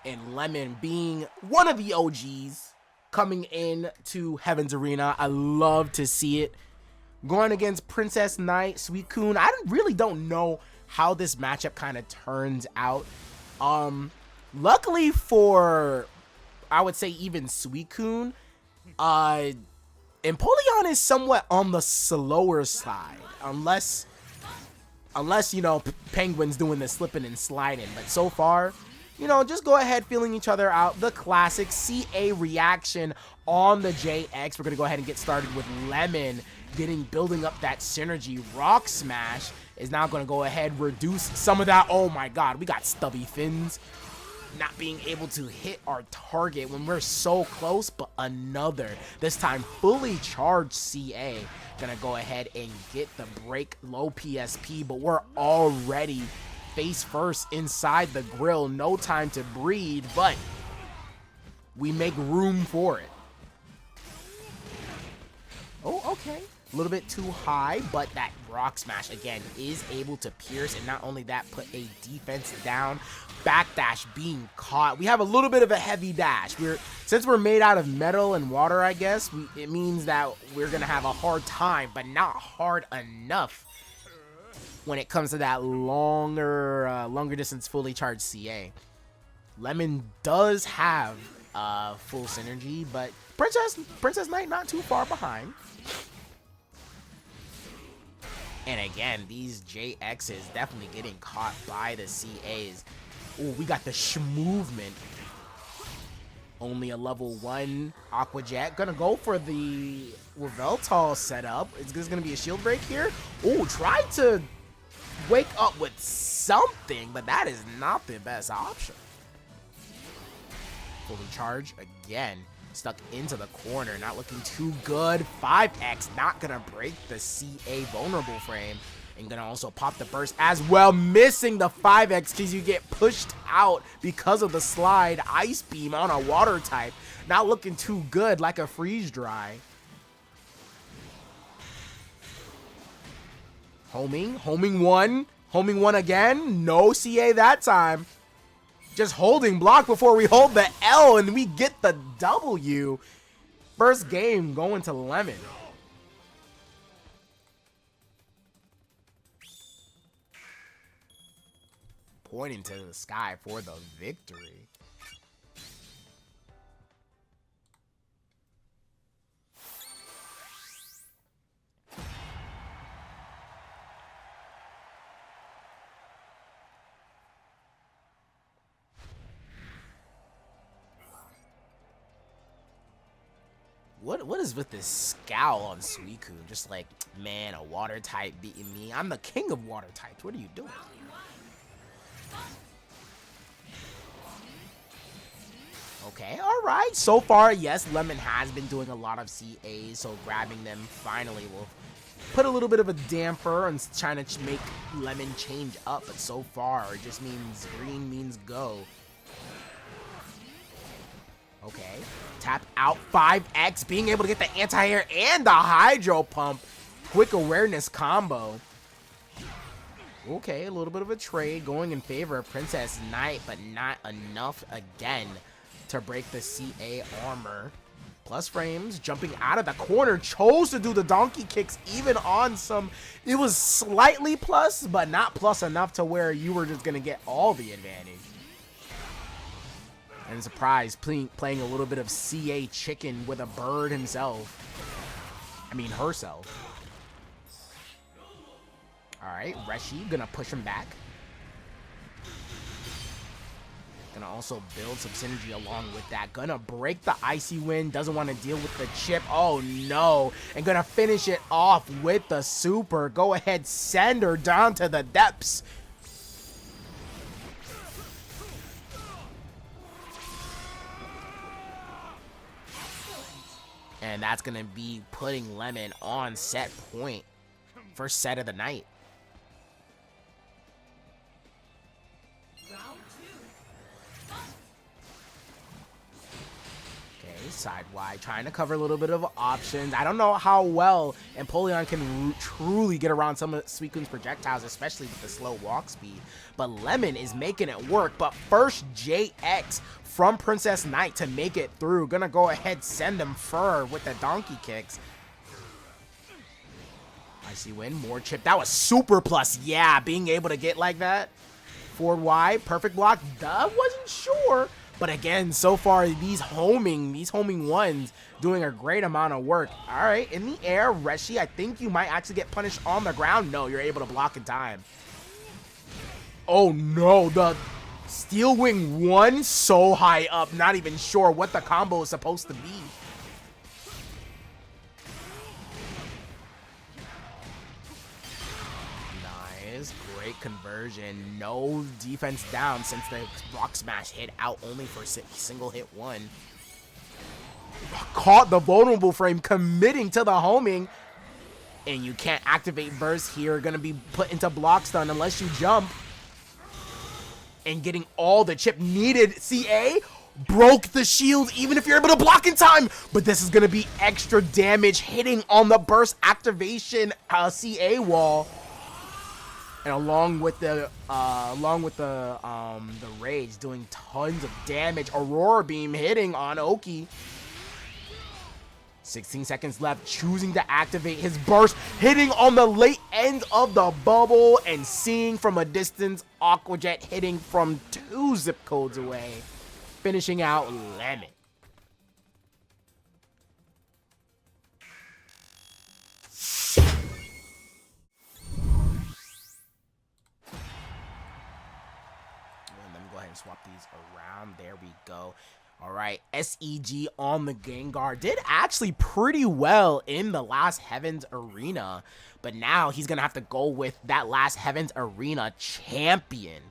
And Lemon being one of the OGs coming in to Heaven's Arena. I love to see it. Going against Princess Knight, Suicune. I really don't know how this matchup kind of turns out. Luckily for, I would say, even Suicune, Empoleon is somewhat on the slower side. Unless you know, Penguin's doing the slipping and sliding. But so far, you know, just go ahead feeling each other out. The classic CA reaction on the JX. We're going to go ahead and get started with Lemon building up that synergy. Rock Smash is now going to go ahead, reduce some of that. Oh my god, we got stubby fins. Not being able to hit our target when we're so close, but another, this time fully charged CA. Gonna go ahead and get the break, low PSP, but we're already face first inside the grill. No time to breathe, but we make room for it. Oh, okay. A little bit too high, but that Rock Smash, again, is able to pierce, and not only that, put a defense down. Backdash being caught. We have a little bit of a heavy dash. Since we're made out of metal and water, I guess, it means that we're going to have a hard time, but not hard enough when it comes to that longer distance fully charged CA. Lemon does have full synergy, but Princess Knight not too far behind. And again, these JXs definitely getting caught by the CAs. Ooh, we got the movement. Only a level 1 Aqua Jet. Gonna go for the Weavile setup. Is this gonna be a shield break here? Ooh, tried to wake up with something, but that is not the best option. Fully charged again. Stuck into the corner, not looking too good. 5X not gonna break the CA vulnerable frame, and gonna also pop the burst as well, missing the 5X because you get pushed out because of the slide. Ice beam on a water type, not looking too good, like a freeze dry. Homing one again. No CA that time. Just holding block before we hold the L, and we get the W. First game going to Lemon. Pointing to the sky for the victory. What is with this scowl on Suicune? Just like, man, a water type beating me. I'm the king of water types. What are you doing? Okay, all right. So far, yes, Lemon has been doing a lot of CAs, so grabbing them finally will put a little bit of a damper on trying to make Lemon change up. But so far, it just means green means go. Okay, tap out 5X, being able to get the anti-air and the hydro pump. Quick awareness combo. Okay, a little bit of a trade going in favor of Princess Knight, but not enough again to break the CA armor. Plus frames, jumping out of the corner, chose to do the donkey kicks even on some. It was slightly plus, but not plus enough to where you were just going to get all the advantage. And surprise, playing a little bit of CA chicken with a bird himself. I mean, herself. Alright, Reshi gonna push him back. Gonna also build some synergy along with that. Gonna break the Icy Wind. Doesn't want to deal with the chip. Oh no. And gonna finish it off with the super. Go ahead, send her down to the depths. And that's going to be putting Lemon on set point. First set of the night. Okay, outside wide, trying to cover a little bit of options. I don't know how well Empoleon can truly get around some of Suicune's projectiles, especially with the slow walk speed. But Lemon is making it work. But first JX from Princess Knight to make it through. Gonna go ahead, send him fur with the donkey kicks. Icy Wind, more chip. That was super plus. Yeah, being able to get like that. Forward Y, perfect block. Duh, wasn't sure. But again, so far, these homing ones doing a great amount of work. All right, in the air, Reshi, I think you might actually get punished on the ground. No, you're able to block in time. Oh no, the Steel Wing 1 so high up, not even sure what the combo is supposed to be. Great conversion. No defense down since the rock smash hit out only for single hit 1. Caught the vulnerable frame, committing to the homing. And you can't activate burst here. Gonna be put into block stun unless you jump. And getting all the chip needed. CA broke the shield even if you're able to block in time. But this is gonna be extra damage hitting on the burst activation CA wall. And along with the rage, doing tons of damage. Aurora Beam hitting on Oki. 16 seconds left, choosing to activate his burst, hitting on the late end of the bubble, and seeing from a distance, Aqua Jet hitting from 2 zip codes away, finishing out Lemon. Swap these around. There we go. All right, SEG on the Gengar did actually pretty well in the last Heavens Arena, but now he's gonna have to go with that last Heavens Arena champion,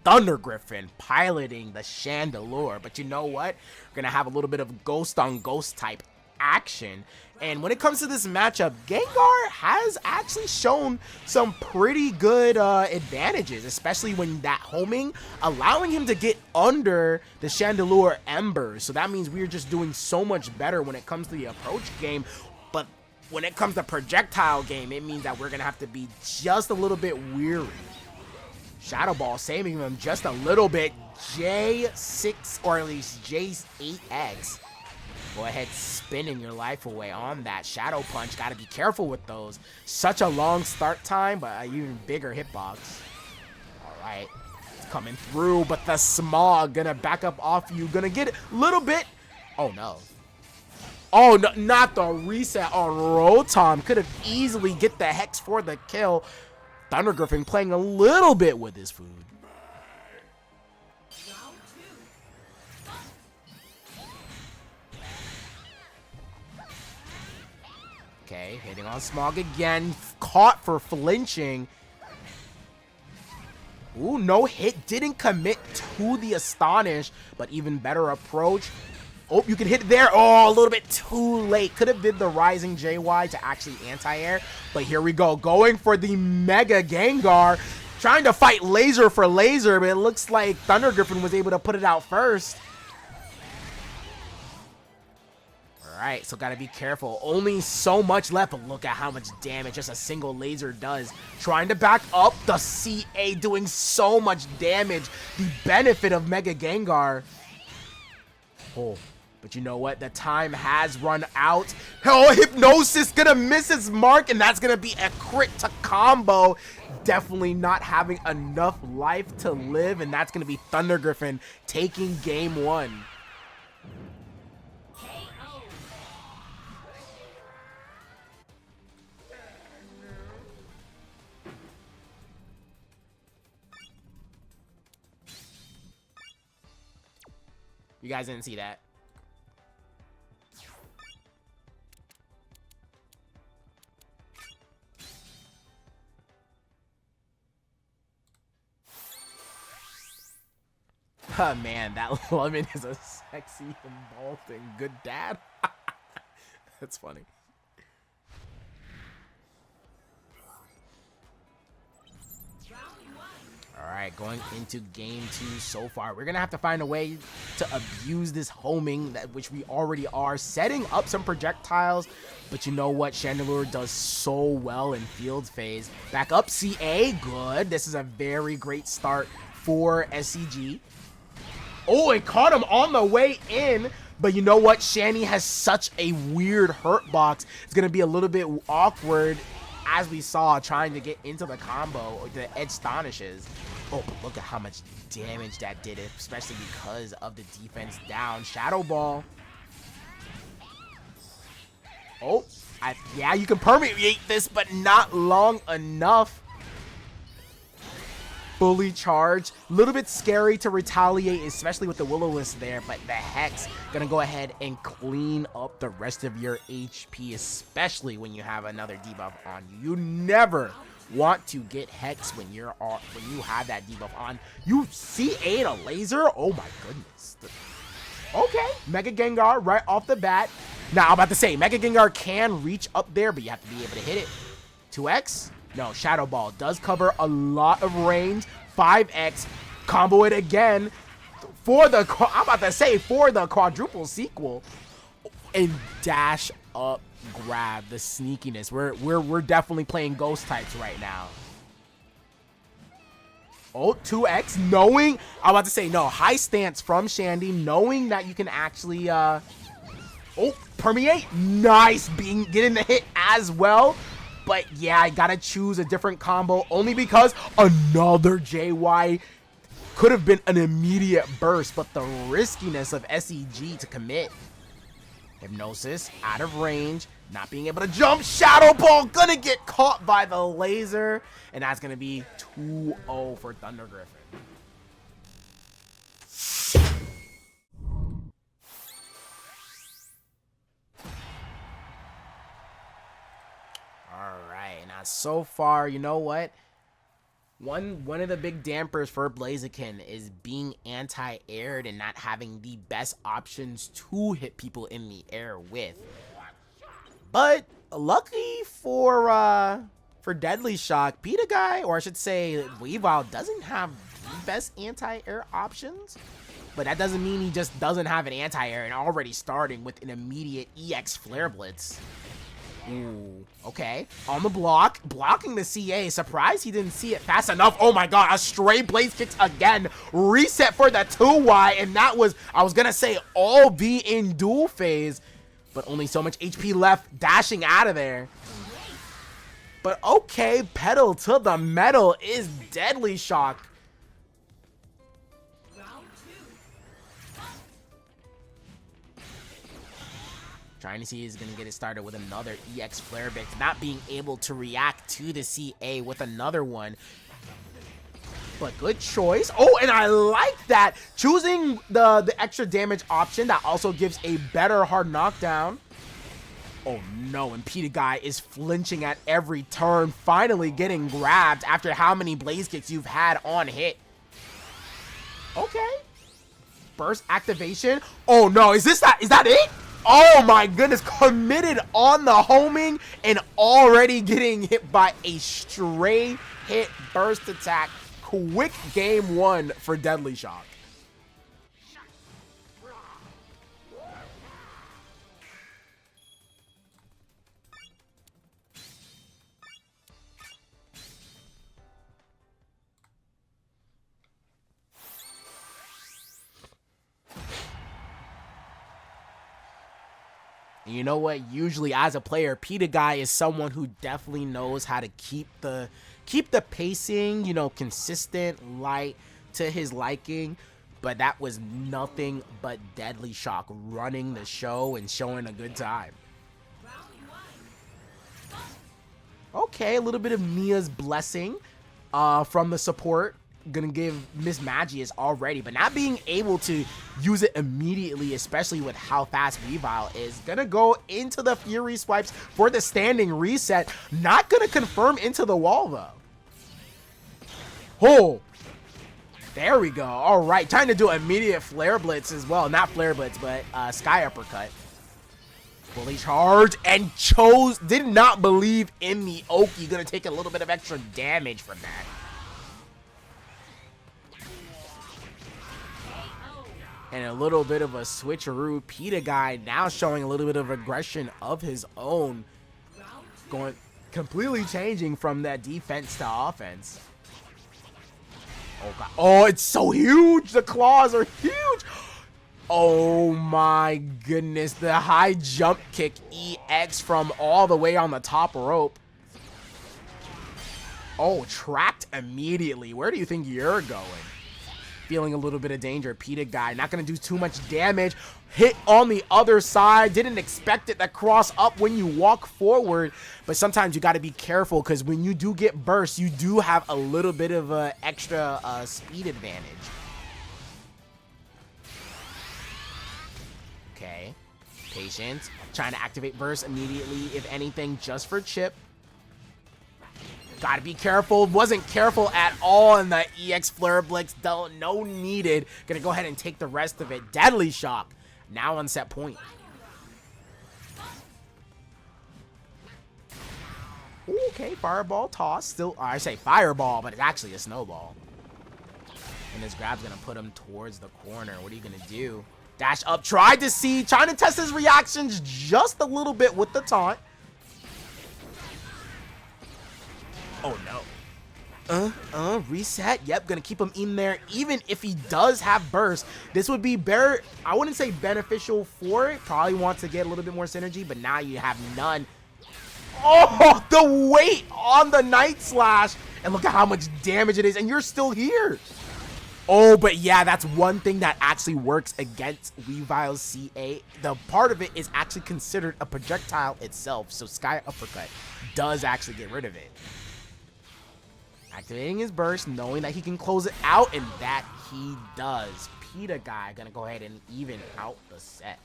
ThunderGriffin, piloting the Chandelure. But you know what? We're gonna have a little bit of ghost on ghost type action. And when it comes to this matchup, Gengar has actually shown some pretty good advantages, especially when that homing, allowing him to get under the Chandelure Embers. So that means we're just doing so much better when it comes to the approach game. But when it comes to projectile game, it means that we're going to have to be just a little bit weary. Shadow Ball saving him just a little bit. J6, or at least J8X. Go ahead, spinning your life away on that. Shadow Punch, gotta be careful with those. Such a long start time, but an even bigger hitbox. All right, it's coming through, but the Smog gonna back up off you. Gonna get a little bit. Oh, no. Oh, no, not the reset on Rotom. Could have easily get the Hex for the kill. ThunderGriffin playing a little bit with his food. Okay, hitting on Smog again. Caught for flinching. Ooh, no hit. Didn't commit to the Astonish, but even better approach. Oh, you can hit there. Oh, a little bit too late. Could have did the Rising JY to actually anti-air, but here we go. Going for the Mega Gengar. Trying to fight laser for laser, but it looks like ThunderGriffin was able to put it out first. Alright, so gotta be careful. Only so much left, but look at how much damage just a single laser does. Trying to back up the CA, doing so much damage. The benefit of Mega Gengar. Oh, but you know what? The time has run out. Oh, Hypnosis gonna miss his mark, and that's gonna be a crit to combo. Definitely not having enough life to live, and that's gonna be ThunderGriffin taking game 1. You guys didn't see that. Oh man, that Lemon is a sexy and vaulting good dad. That's funny. All right, going into game 2 so far. We're going to have to find a way to abuse this homing, which we already are, setting up some projectiles. But you know what? Chandelure does so well in field phase. Back up, CA. Good. This is a very great start for SCG. Oh, it caught him on the way in. But you know what? Shanny has such a weird hurt box. It's going to be a little bit awkward, as we saw, trying to get into the combo, or the edge astonishes. Oh, but look at how much damage that did, especially because of the defense down. Shadow Ball. Oh, yeah, you can permeate this, but not long enough. Fully charged. A little bit scary to retaliate, especially with the Will-O-Wisp there, but the Hex gonna go ahead and clean up the rest of your HP, especially when you have another debuff on you. You never want to get Hex when you have that debuff on. You CA'd a laser? Oh my goodness. Okay, Mega Gengar right off the bat. Now, I'm about to say, Mega Gengar can reach up there, but you have to be able to hit it. 2x? No, Shadow Ball does cover a lot of range. 5x, combo it again for the, I'm about to say, for the quadruple sequel. And dash up grab, the sneakiness. We're definitely playing ghost types right now. Oh, 2x, knowing, I'm about to say, no, high stance from Shandy, knowing that you can actually, oh, permeate, nice, getting the hit as well. But yeah, I gotta choose a different combo only because another JY could have been an immediate burst, but the riskiness of SEG to commit. Hypnosis, out of range, not being able to jump. Shadow Ball gonna get caught by the laser, and that's gonna be 2-0 for ThunderGriffin. Alright, now so far, you know what? One of the big dampers for Blaziken is being anti-aired and not having the best options to hit people in the air with. But lucky for DeadlyShoc, PitaGuy, or I should say Weavile, doesn't have the best anti-air options. But that doesn't mean he just doesn't have an anti-air and already starting with an immediate EX Flare Blitz. Ooh, okay. On the block, blocking the CA. Surprised he didn't see it fast enough. Oh my god, a stray Blaze Kicks again. Reset for the 2Y, and that was, I was gonna say, all be in dual phase, but only so much HP left, dashing out of there. But okay, pedal to the metal is DeadlyShoc. Trying to see he's going to get it started with another EX Flare Blitz, not being able to react to the CA with another one. But good choice. Oh, and I like that. Choosing the extra damage option that also gives a better hard knockdown. Oh no, and PitaGuy is flinching at every turn, finally getting grabbed after how many Blaze Kicks you've had on hit. Okay. Burst activation. Oh no, is that it? Oh my goodness, committed on the homing and already getting hit by a stray hit burst attack. Quick game 1 for DeadlyShoc. And you know what? Usually as a player, PitaGuy is someone who definitely knows how to keep the pacing, you know, consistent, light to his liking. But that was nothing but DeadlyShoc running the show and showing a good time. Okay, a little bit of Mia's blessing from the support. Gonna give Miss Magius already, but not being able to use it immediately, especially with how fast Weavile is. Gonna go into the Fury Swipes for the standing reset. Not gonna confirm into the wall though. Oh, there we go. All right, trying to do immediate Flare Blitz as well. Not Flare Blitz, but Sky Uppercut. Fully charged and did not believe in the Oki. Gonna take a little bit of extra damage from that. And a little bit of a switcheroo. PitaGuy now showing a little bit of aggression of his own. Going completely changing from that defense to offense. Oh, God. Oh, it's so huge. The claws are huge. Oh, my goodness. The high jump kick EX from all the way on the top rope. Oh, trapped immediately. Where do you think you're going? Feeling a little bit of danger. PitaGuy not going to do too much damage. Hit on the other side. Didn't expect it to cross up when you walk forward. But sometimes you got to be careful because when you do get burst, you do have a little bit of an extra speed advantage. Okay. Patience. Trying to activate burst immediately, if anything, just for Chip. Gotta be careful. Wasn't careful at all in the EX Flare Blitz. No needed. Gonna go ahead and take the rest of it. DeadlyShoc now on set point. Ooh, okay, fireball toss. Still, I say fireball, but it's actually a snowball. And this grab's gonna put him towards the corner. What are you gonna do? Dash up. Trying to test his reactions just a little bit with the taunt. Oh, no. Reset. Yep, gonna keep him in there. Even if he does have burst, this would be better. I wouldn't say beneficial for it. Probably wants to get a little bit more synergy, but now you have none. Oh, the weight on the Night Slash. And look at how much damage it is, and you're still here. Oh, but yeah, that's one thing that actually works against Weavile's CA. The part of it is actually considered a projectile itself, so Sky Uppercut does actually get rid of it. Activating his burst, knowing that he can close it out, and that he does. PitaGuy gonna go ahead and even out the set.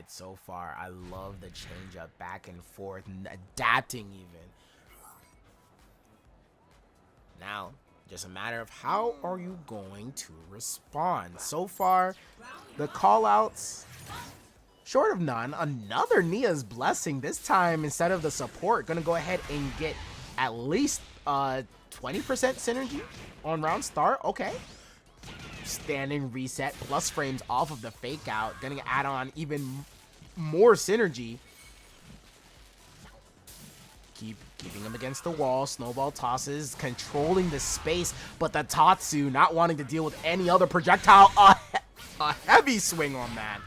So far, I love the change up back and forth, adapting even. Now, just a matter of how are you going to respond. So far, the call-outs, short of none. Another Nia's Blessing. This time, instead of the support, gonna go ahead and get at least 20% synergy on round start. Okay. Standing reset plus frames off of the fake out. Gonna add on even more synergy. Keeping him against the wall. Snowball tosses, controlling the space, but the Tatsu not wanting to deal with any other projectile. A heavy swing on that.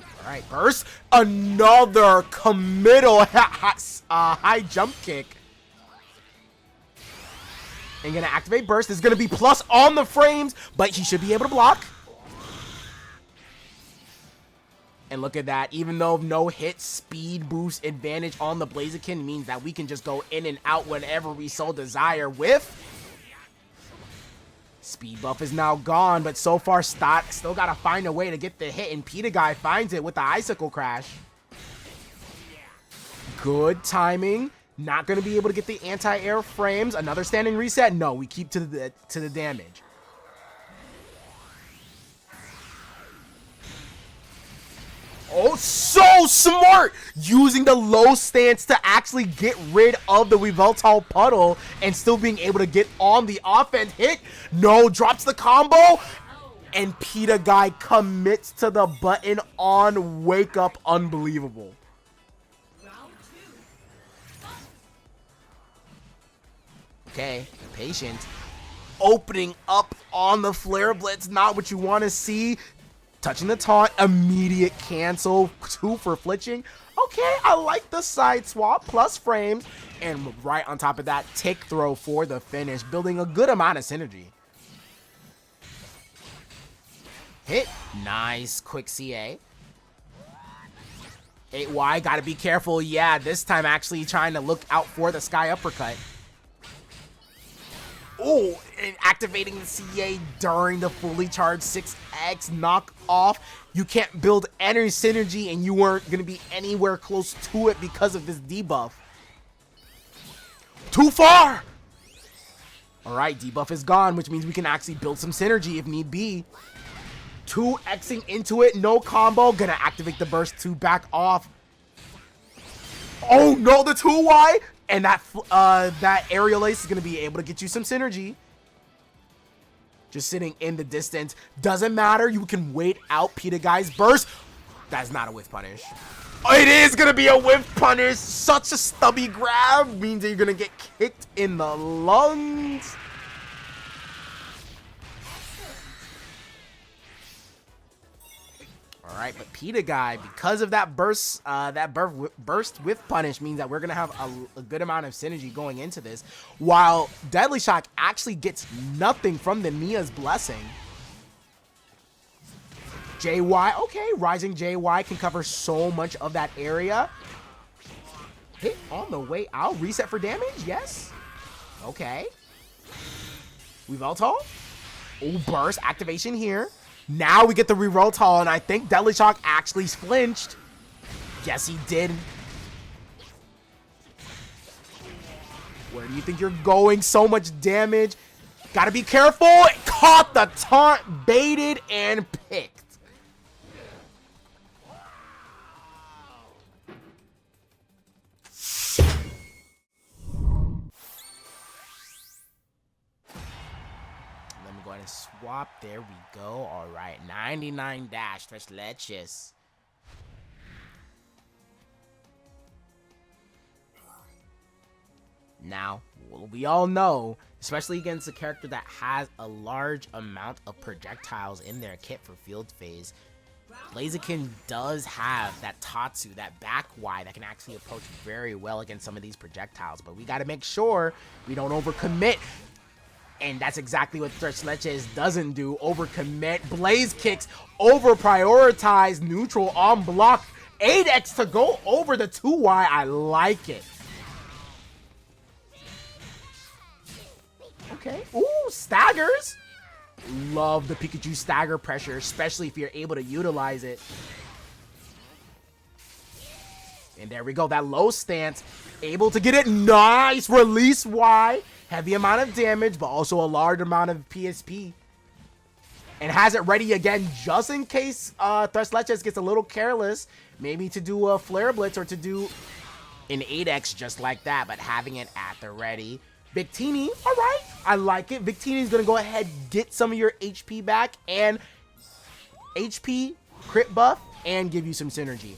All right, burst. Another committal high jump kick. And gonna activate burst. Is gonna be plus on the frames, but he should be able to block. And look at that. Even though no hit, speed boost advantage on the Blaziken means that we can just go in and out whenever we so desire with. Speed buff is now gone, but so far still gotta find a way to get the hit, and PitaGuy finds it with the icicle crash. Good timing. Not going to be able to get the anti-air frames. Another standing reset. No, we keep to the damage. Oh, so smart! Using the low stance to actually get rid of the Weavile puddle and still being able to get on the offense hit. No, drops the combo. And PitaGuy commits to the button on Wake Up. Unbelievable. Okay, patient. Opening up on the Flare Blitz, not what you want to see. Touching the taunt, immediate cancel, 2 for flitching. Okay, I like the side swap, plus frames. And right on top of that, tick throw for the finish, building a good amount of synergy. Hit. Nice. Quick CA. 8Y. Gotta be careful. Yeah, this time actually trying to look out for the Sky Uppercut. Oh, and activating the CA during the fully charged 6X knock off. You can't build any synergy and you weren't going to be anywhere close to it because of this debuff. Too far! Alright, debuff is gone, which means we can actually build some synergy if need be. 2Xing into it, no combo. Gonna activate the burst to back off. Oh no, the 2Y! And that aerial ace is going to be able to get you some synergy. Just sitting in the distance. Doesn't matter. You can wait out PitaGuy's burst. That's not a whiff punish. It is going to be a whiff punish. Such a stubby grab means that you're going to get kicked in the lungs. All right, but PitaGuy, because of that burst whiff punish, means that we're gonna have a good amount of synergy going into this. While DeadlyShoc actually gets nothing from the Mia's blessing. JY, okay, rising JY can cover so much of that area. Hit on the way out, reset for damage, yes. Okay. Weavile. Oh, burst activation here. Now we get the reroll tall, and I think DeadlyShoc actually flinched. Yes, he did. Where do you think you're going? So much damage. Gotta be careful. Caught the taunt, baited, and picked. Go ahead and swap. There we go. All right. 99 dash. Fresh Leches. Now, we all know, especially against a character that has a large amount of projectiles in their kit for field phase, Blaziken does have that Tatsu, that back Y that can actually approach very well against some of these projectiles. But we got to make sure we don't overcommit. And that's exactly what Fresh Leches doesn't do. Overcommit. Blaze kicks. Over prioritize. Neutral on block. 8X to go over the 2Y. I like it. Okay. Ooh, staggers. Love the Pikachu stagger pressure, especially if you're able to utilize it. And there we go. That low stance. Able to get it. Nice. Release Y. Heavy amount of damage, but also a large amount of PSP. And has it ready again just in case Fresh Leches gets a little careless. Maybe to do a Flare Blitz or to do an 8X just like that, but having it at the ready. Victini, all right. I like it. Victini is going to go ahead, get some of your HP back and HP, crit buff, and give you some synergy.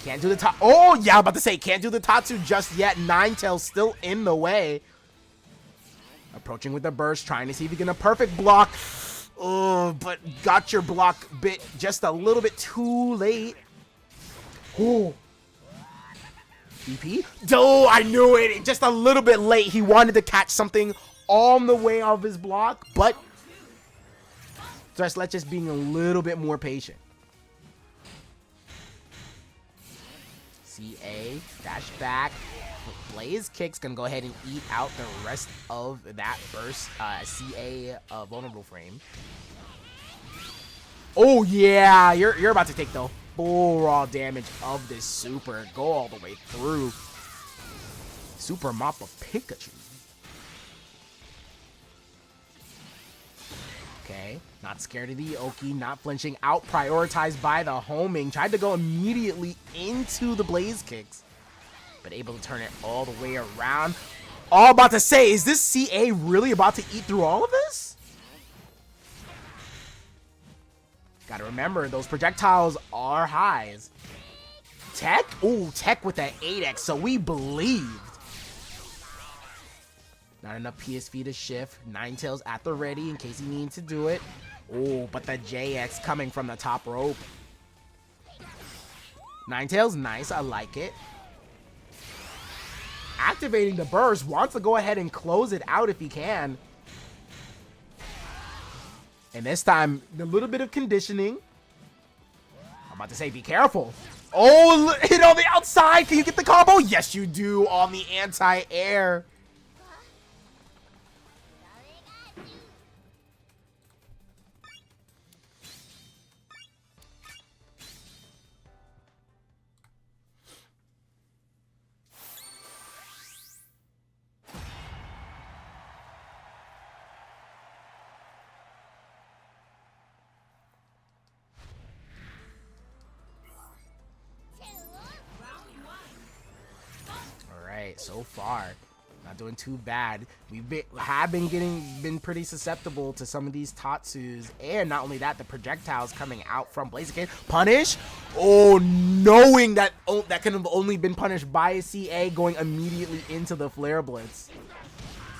Can't do the top. Oh, yeah, I'm about to say, can't do the Tatsu just yet. Ninetales still in the way. Approaching with the burst, trying to see if he can a perfect block. Oh, but got your block bit just a little bit too late. Oh. BP. Oh, I knew it. Just a little bit late. He wanted to catch something on the way of his block, but Fresh Leches being a little bit more patient. CA, dash back. Blaze Kick's gonna go ahead and eat out the rest of that burst CA vulnerable frame. Oh yeah, you're about to take the full raw damage of this super. Go all the way through. Super Mop of Pikachu. Okay, not scared of the Oki, not flinching, out prioritized by the homing. Tried to go immediately into the Blaze Kicks, but able to turn it all the way around. All about to say, is this CA really about to eat through all of this? Gotta remember, those projectiles are highs. Tech? Ooh, Tech with that 8X, so we believed. Not enough PSV to shift. Ninetales at the ready in case he needs to do it. Oh, but the JX coming from the top rope. Ninetales, nice. I like it. Activating the burst. Wants to go ahead and close it out if he can. And this time, a little bit of conditioning. I'm about to say, be careful. Oh, hit on the outside. Can you get the combo? Yes, you do on the anti-air. So far, not doing too bad. We've been pretty susceptible to some of these Tatsus, and not only that, the projectiles coming out from Blaziken. Punish. Oh, knowing that that could have only been punished by a CA, going immediately into the Flare Blitz.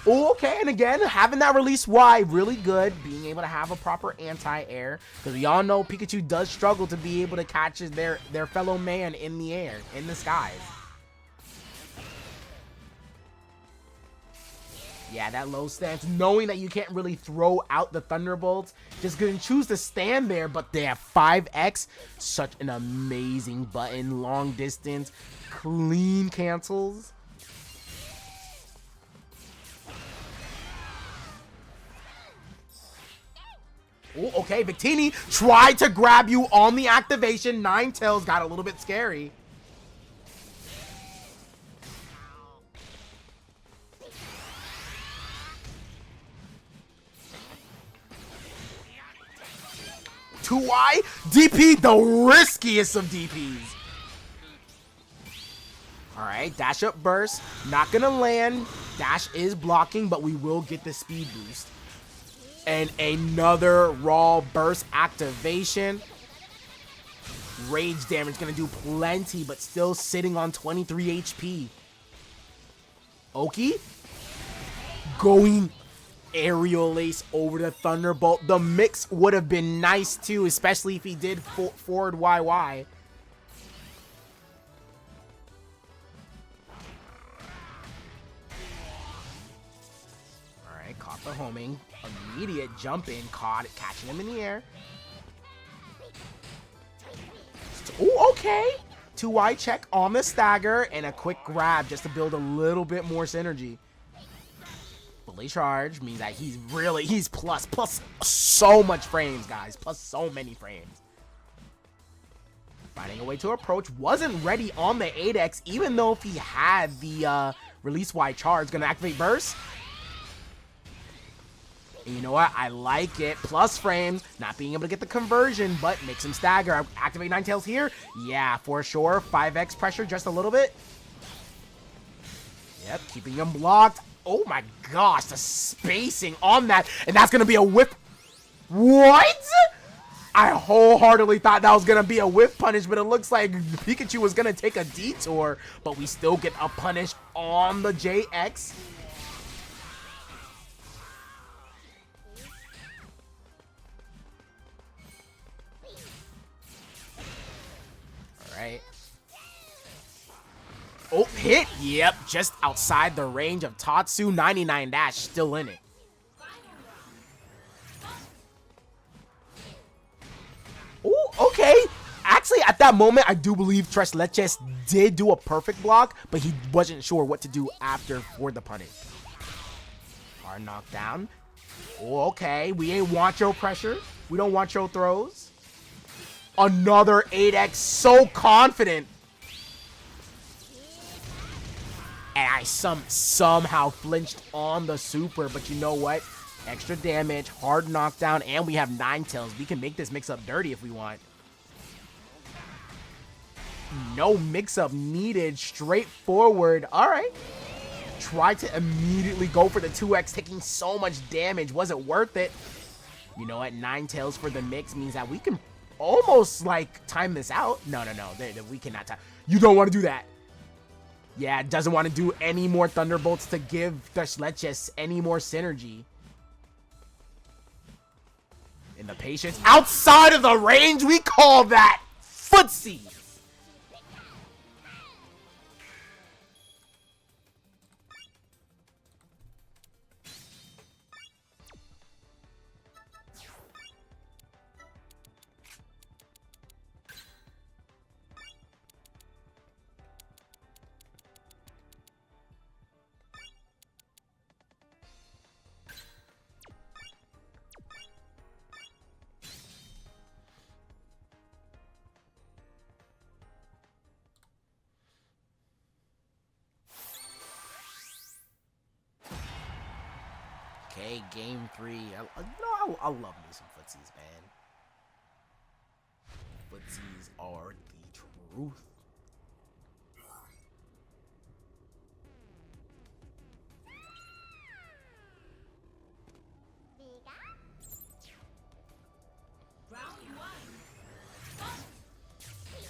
Oh, okay, and again, having that release Y, really good. Being able to have a proper anti-air, because we all know Pikachu does struggle to be able to catch their fellow man in the air, in the skies. Yeah, that low stance, knowing that you can't really throw out the Thunderbolts, just gonna choose to stand there, but they have 5x, such an amazing button, long distance, clean cancels. Oh, okay, Victini tried to grab you on the activation. Ninetales got a little bit scary. Y DP, the riskiest of DPs. All right, dash up burst, not gonna land. Dash is blocking, but we will get the speed boost. And another raw burst activation. Rage damage gonna do plenty, but still sitting on 23 HP. Oki going aerial ace over the Thunderbolt. The mix would have been nice too, especially if he did forward YY. Alright, caught the homing. Immediate jump in, catching him in the air. Oh, okay. 2Y check on the stagger and a quick grab just to build a little bit more synergy. Fully charged means that he's plus so much frames, guys. Plus so many frames. Finding a way to approach. Wasn't ready on the 8X, even though if he had the release Y charge. Gonna activate burst. And you know what? I like it. Plus frames. Not being able to get the conversion, but makes him stagger. Activate Ninetales here. Yeah, for sure. 5X pressure just a little bit. Yep, keeping him blocked. Oh my gosh, the spacing on that. And that's going to be a whip. What? I wholeheartedly thought that was going to be a whiff punish, but it looks like Pikachu was going to take a detour. But we still get a punish on the JX. All right. Oh, hit. Yep, just outside the range of Tatsu. 99 dash, still in it. Oh, okay. Actually, at that moment, I do believe Leches did do a perfect block, but he wasn't sure what to do after for the punish. Hard knockdown. Oh, okay. We ain't want your pressure. We don't want your throws. Another 8X, so confident. And I somehow flinched on the super, but you know what? Extra damage, hard knockdown, and we have Ninetales. We can make this mix-up dirty if we want. No mix-up needed, straightforward. All right. Try to immediately go for the 2X, taking so much damage. Wasn't worth it. You know what? Ninetales for the mix means that we can almost, like, time this out. No. We cannot time. You don't want to do that. Yeah, doesn't want to do any more Thunderbolts to give Leches any more synergy. In the patience, outside of the range, we call that footsie. a game 3. I love me some footsies, man. Footsies are the truth.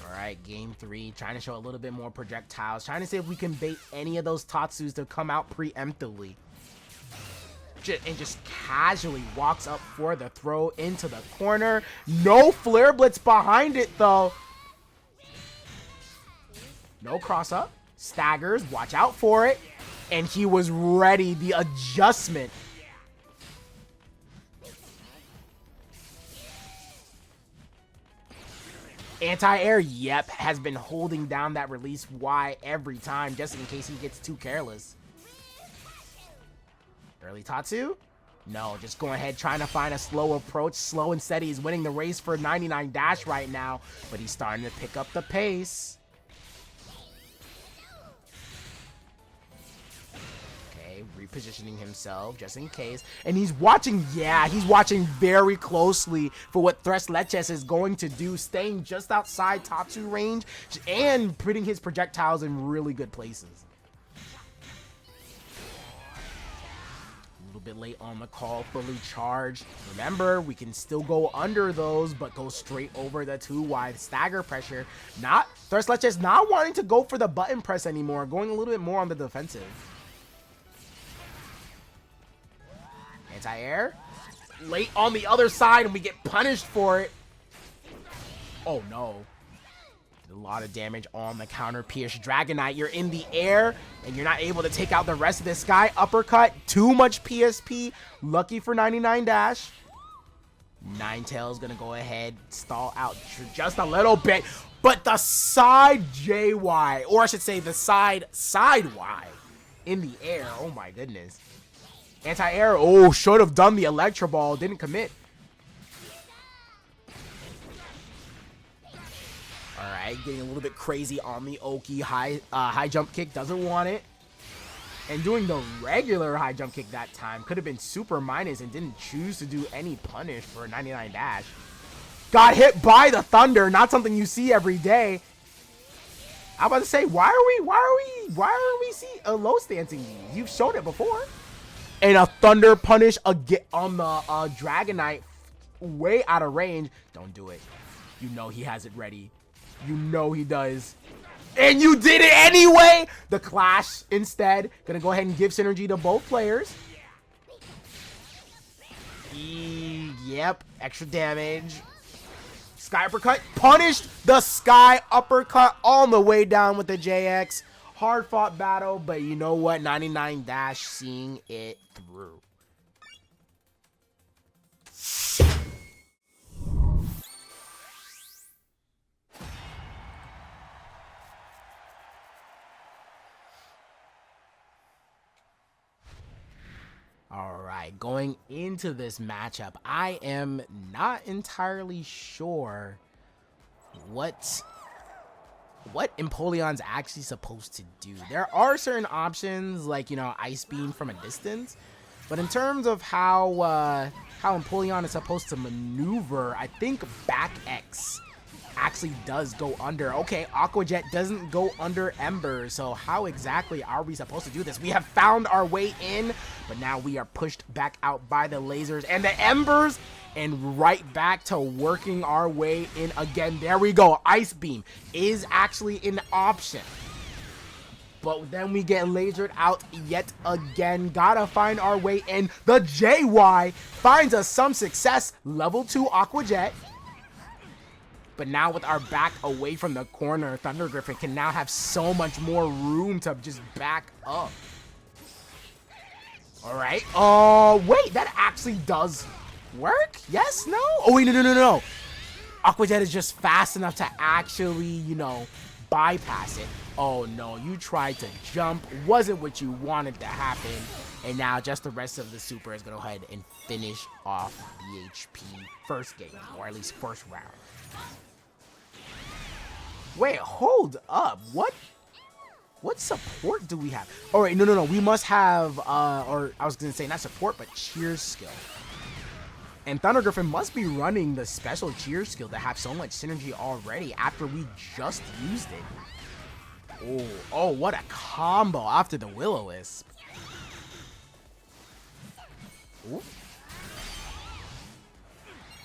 Alright, game 3. Trying to show a little bit more projectiles. Trying to see if we can bait any of those Tatsus to come out preemptively. And just casually walks up for the throw into the corner. No Flare Blitz behind it, though. No cross up. Staggers. Watch out for it. And he was ready. The adjustment. Anti-air, yep, has been holding down that release Y every time, just in case he gets too careless. Early Tatsu? No, just go ahead, trying to find a slow approach. Slow and steady. He's winning the race for 99 dash right now, but he's starting to pick up the pace. Repositioning himself just in case, and he's watching. Yeah, he's watching very closely for what Thrust Leches is going to do, staying just outside Tatsu range and putting his projectiles in really good places. A little bit late on the call, fully charged. Remember, we can still go under those, but go straight over the 2Y stagger pressure. Not Thrust Leches not wanting to go for the button press anymore, going a little bit more on the defensive. Anti-air. Late on the other side, and we get punished for it. Oh, no. Did a lot of damage on the counter. Pierce Dragonite. You're in the air, and you're not able to take out the rest of this guy. Uppercut. Too much PSP. Lucky for 99 dash. Ninetales gonna go ahead, stall out just a little bit. But the side JY, or I should say the side Y in the air. Oh, my goodness. Anti-air. Oh, should have done the Electro Ball. Didn't commit. Alright, getting a little bit crazy on the Oki. High jump kick. Doesn't want it. And doing the regular high jump kick that time. Could have been super minus and didn't choose to do any punish for a 99 dash. Got hit by the Thunder. Not something you see every day. I'm about to say, why are we see a low stancing? You've shown it before. And a Thunder punish again on the Dragonite, way out of range. Don't do it. You know he has it ready. You know he does. And you did it anyway! The Clash instead. Gonna go ahead and give synergy to both players. Yep, extra damage. Sky Uppercut punished the Sky Uppercut on the way down with the JX. Hard fought battle, but you know what? 99 dash seeing it through. All right, going into this matchup, I am not entirely sure what Empoleon's actually supposed to do. There are certain options like, you know, Ice Beam from a distance, but in terms of how Empoleon is supposed to maneuver, I think back X actually does go under. Okay, Aqua Jet doesn't go under Ember, so how exactly are we supposed to do this? We have found our way in, but now we are pushed back out by the lasers and the Embers, and right back to working our way in again. There we go. Ice Beam is actually an option. But then we get lasered out yet again. Gotta find our way in. The JY finds us some success. Level 2 Aqua Jet. But now with our back away from the corner, ThunderGriffin can now have so much more room to just back up. All right. Oh, wait, that actually does work? Yes? No? Oh, wait, no. Aqua Jet is just fast enough to actually, you know, bypass it. Oh, no, you tried to jump. Wasn't what you wanted to happen. And now just the rest of the super is going to go ahead and finish off the HP first game, or at least first round. Wait, hold up. What? What support do we have? All right, no. We must have, or I was going to say not support, but cheer skill. And ThunderGriffin must be running the special cheer skill to have so much synergy already after we just used it. Oh, what a combo after the Will-O-Wisp. Ooh.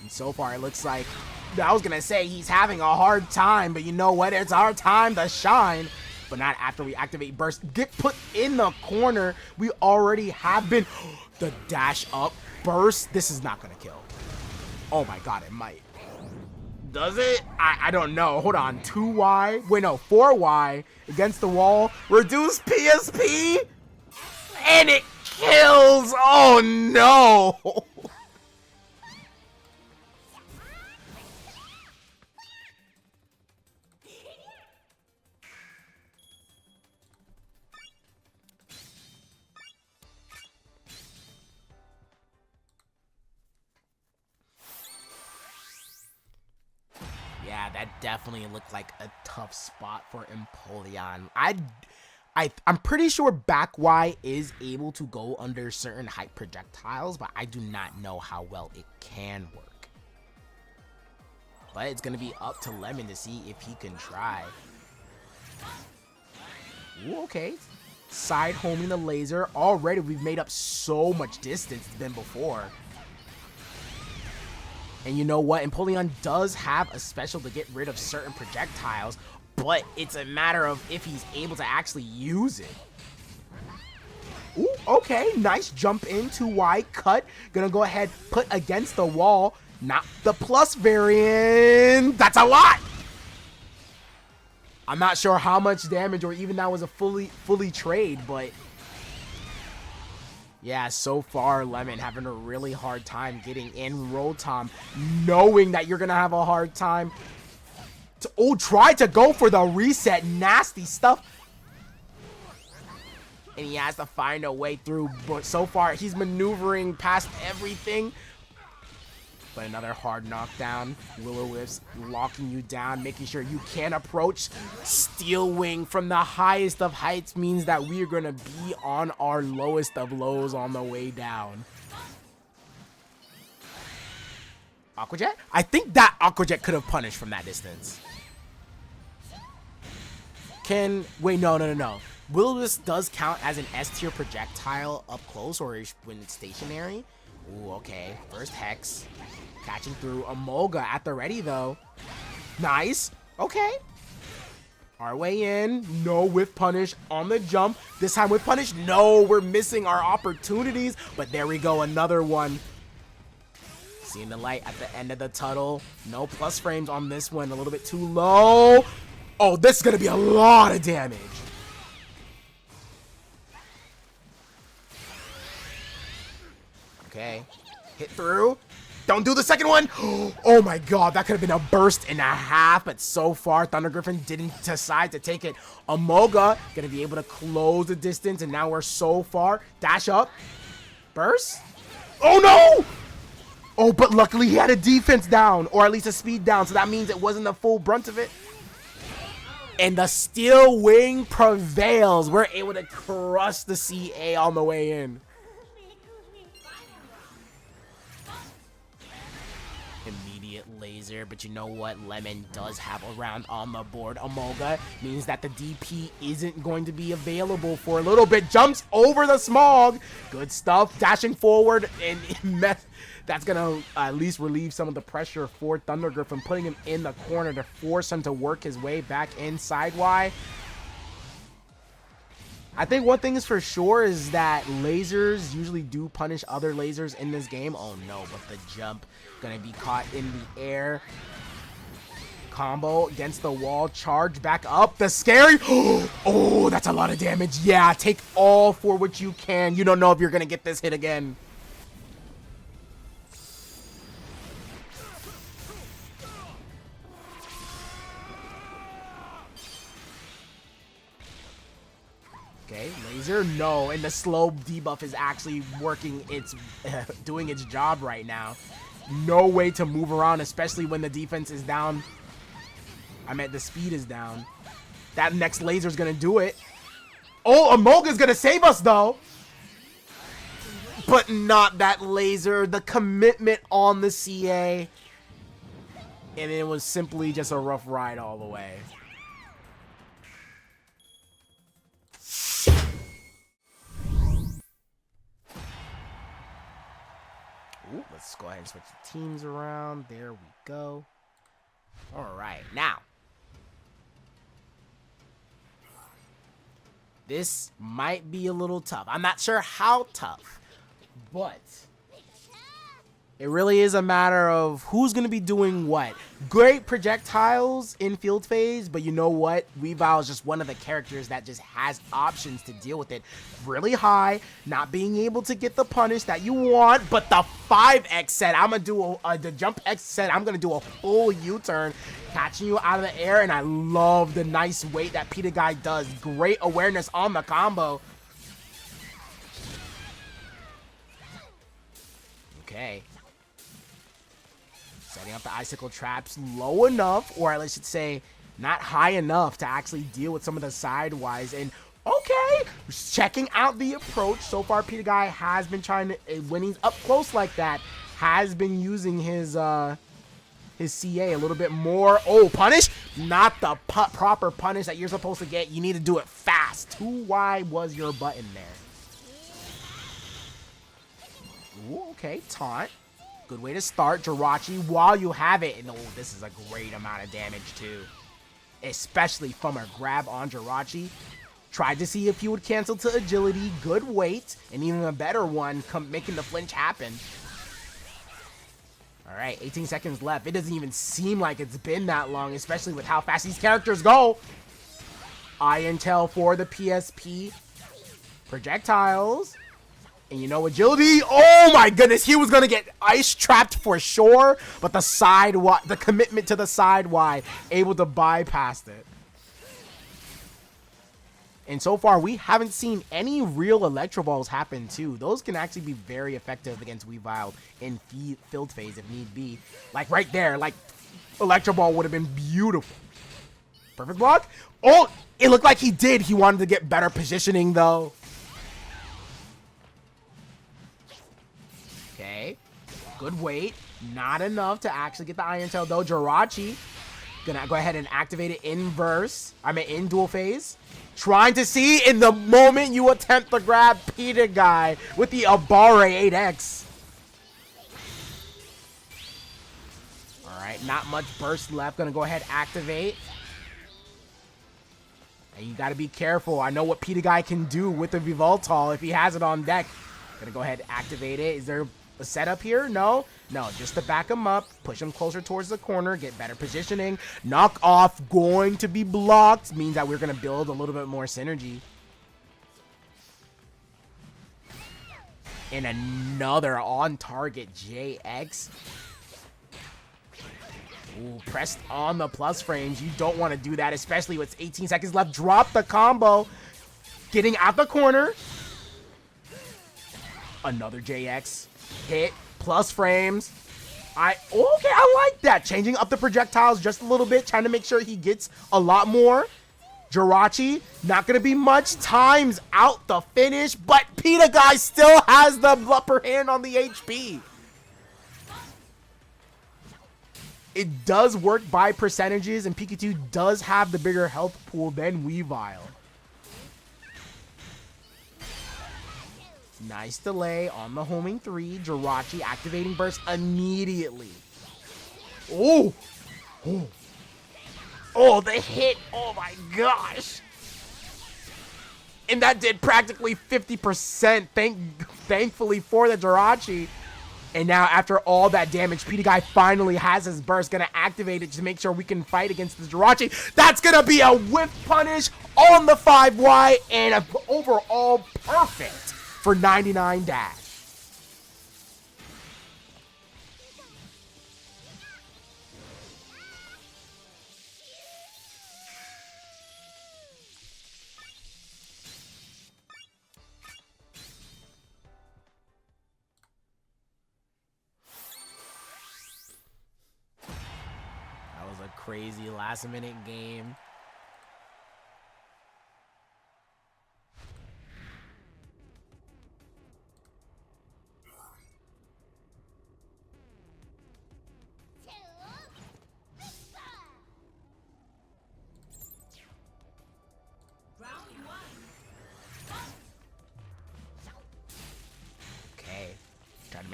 And so far, it looks like, I was going to say he's having a hard time, but you know what? It's our time to shine. But not after we activate Burst. Get put in the corner. We already have been. The dash up burst. This is not going to kill. Oh my god, it might. Does it? I don't know. Hold on. 2Y. Wait, no. 4Y against the wall. Reduce PSP. And it kills. Oh no. Yeah, that definitely looked like a tough spot for Empoleon. I'm pretty sure back Y is able to go under certain height projectiles, but I do not know how well it can work. But it's going to be up to Lemon to see if he can try. Ooh, okay. Side homing the laser. Already we've made up so much distance than before. And you know what? Empoleon does have a special to get rid of certain projectiles, but it's a matter of if he's able to actually use it. Ooh, okay. Nice jump into Y cut. Gonna go ahead, put against the wall. Not the plus variant. That's a lot. I'm not sure how much damage or even that was a fully trade, but yeah, so far, Lemon having a really hard time getting in Rotom, knowing that you're going to have a hard time. Try to go for the reset. Nasty stuff. And he has to find a way through, but so far, he's maneuvering past everything. But another hard knockdown. Will-O-Wisp locking you down, making sure you can't approach. Steel Wing from the highest of heights means that we are going to be on our lowest of lows on the way down. Aqua Jet? I think that Aqua Jet could have punished from that distance. Wait, no. Will-O-Wisp does count as an S tier projectile up close or when it's stationary. Ooh, okay. First Hex. Catching through. Emolga at the ready, though. Nice. Okay. Our way in. No whiff punish on the jump. This time with punish. No, we're missing our opportunities. But there we go. Another one. Seeing the light at the end of the tunnel. No plus frames on this one. A little bit too low. Oh, this is going to be a lot of damage. Okay. Hit through. Don't do the second one. Oh my god, that could have been a burst and a half, but so far ThunderGriffin didn't decide to take it. Emolga gonna be able to close the distance, and now we're so far. Dash up. Burst. Oh no! Oh, but luckily he had a defense down, or at least a speed down, so that means it wasn't the full brunt of it. And the Steel Wing prevails. We're able to crush the CA on the way in. Laser, but you know what? Lemon does have a round on the board. Emolga means that the DP isn't going to be available for a little bit. Jumps over the smog. Good stuff. Dashing forward, and that's gonna at least relieve some of the pressure for ThunderGriffin, putting him in the corner to force him to work his way back inside Y. I think one thing is for sure is that lasers usually do punish other lasers in this game. Oh no, but the jump gonna be caught in the air. Combo against the wall, charge back up. The scary. Oh, that's a lot of damage. Yeah, take all for what you can. You don't know if you're gonna get this hit again. Okay, laser, no, and the slow debuff is actually working doing its job right now. No way to move around, especially when the defense is down. I meant the speed is down. That next laser is gonna do it. Oh, Emolga's gonna save us though. But not that laser. The commitment on the CA. And it was simply just a rough ride all the way. Ooh, let's go ahead and switch the teams around. There we go. All right, now. This might be a little tough. I'm not sure how tough, but it really is a matter of who's going to be doing what. Great projectiles in field phase, but you know what? Weavile is just one of the characters that just has options to deal with it. Really high, not being able to get the punish that you want, but the 5X set, I'm going to do the jump X set, I'm going to do a full U-turn, catching you out of the air, and I love the nice weight that PitaGuy does. Great awareness on the combo. Okay. Setting up the icicle traps low enough, or I should say not high enough to actually deal with some of the sidewise. And okay, checking out the approach. So far, PitaGuy has been trying to, when he's up close like that, has been using his CA a little bit more. Oh, punish? Not the proper punish that you're supposed to get. You need to do it fast. 2Y was your button there. Ooh, okay, taunt. Good way to start. Jirachi while you have it. And oh, this is a great amount of damage too. Especially from a grab on Jirachi. Tried to see if he would cancel to agility. Good weight. And even a better one making the flinch happen. Alright, 18 seconds left. It doesn't even seem like it's been that long, especially with how fast these characters go. Iron Tail for the PSP. Projectiles. And you know, agility. Oh my goodness, he was gonna get ice trapped for sure, but the commitment to the side Y, able to bypass it. And so far, we haven't seen any real Electro Balls happen too. Those can actually be very effective against Weavile in field phase if need be. Like right there, like Electro Ball would have been beautiful. Perfect block. Oh, it looked like he did. He wanted to get better positioning though. Okay, good weight. Not enough to actually get the Iron Tail though. Jirachi gonna go ahead and activate it in dual phase. Trying to see in the moment you attempt to grab PitaGuy with the Abare 8X. Alright, not much burst left. Gonna go ahead, activate. And you gotta be careful. I know what PitaGuy can do with the Vivoltol if he has it on deck. Gonna go ahead, activate it. Is there a setup here? No, just to back him up, push him closer towards the corner, get better positioning. Knock off going to be blocked, means that we're going to build a little bit more synergy. And another on target JX. Ooh, pressed on the plus frames. You don't want to do that, especially with 18 seconds left. Drop the combo. Getting out the corner. Another JX. Hit, plus frames. Okay, I like that. Changing up the projectiles just a little bit, trying to make sure he gets a lot more. Jirachi, not going to be much. Times out the finish, but PitaGuy still has the upper hand on the HP. It does work by percentages, and Pikachu does have the bigger health pool than Weavile. Nice delay on the homing 3. Jirachi activating burst immediately. Oh! Oh! Oh, the hit! Oh my gosh! And that did practically 50%, thankfully for the Jirachi. And now after all that damage, PitaGuy finally has his burst. Gonna activate it to make sure we can fight against the Jirachi. That's gonna be a whiff punish on the 5Y and an overall perfect for 99 dash. That was a crazy last minute game.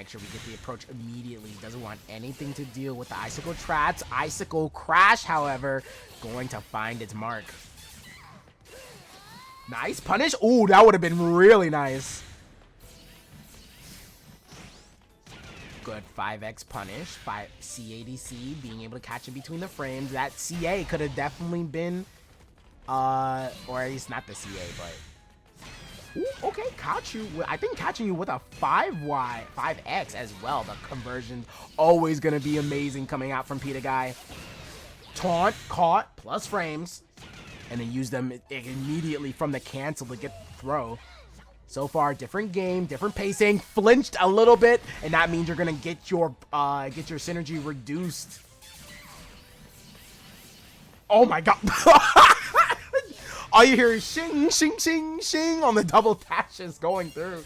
make sure we get the approach immediately. Doesn't want anything to deal with the Icicle traps. Icicle Crash, however, going to find its mark. Nice punish. Ooh, that would have been really nice. Good 5x punish. 5 CADC being able to catch it between the frames. That CA could have definitely been, or at least not the CA, but. Ooh, okay, caught you. I think catching you with a 5x as well. The conversion's always gonna be amazing coming out from PitaGuy. Taunt, caught, plus frames, and then use them immediately from the cancel to get the throw. So far, different game, different pacing. Flinched a little bit, and that means you're gonna get your synergy reduced. Oh my god. All you hear is shing, shing, shing, shing on the double dashes going through.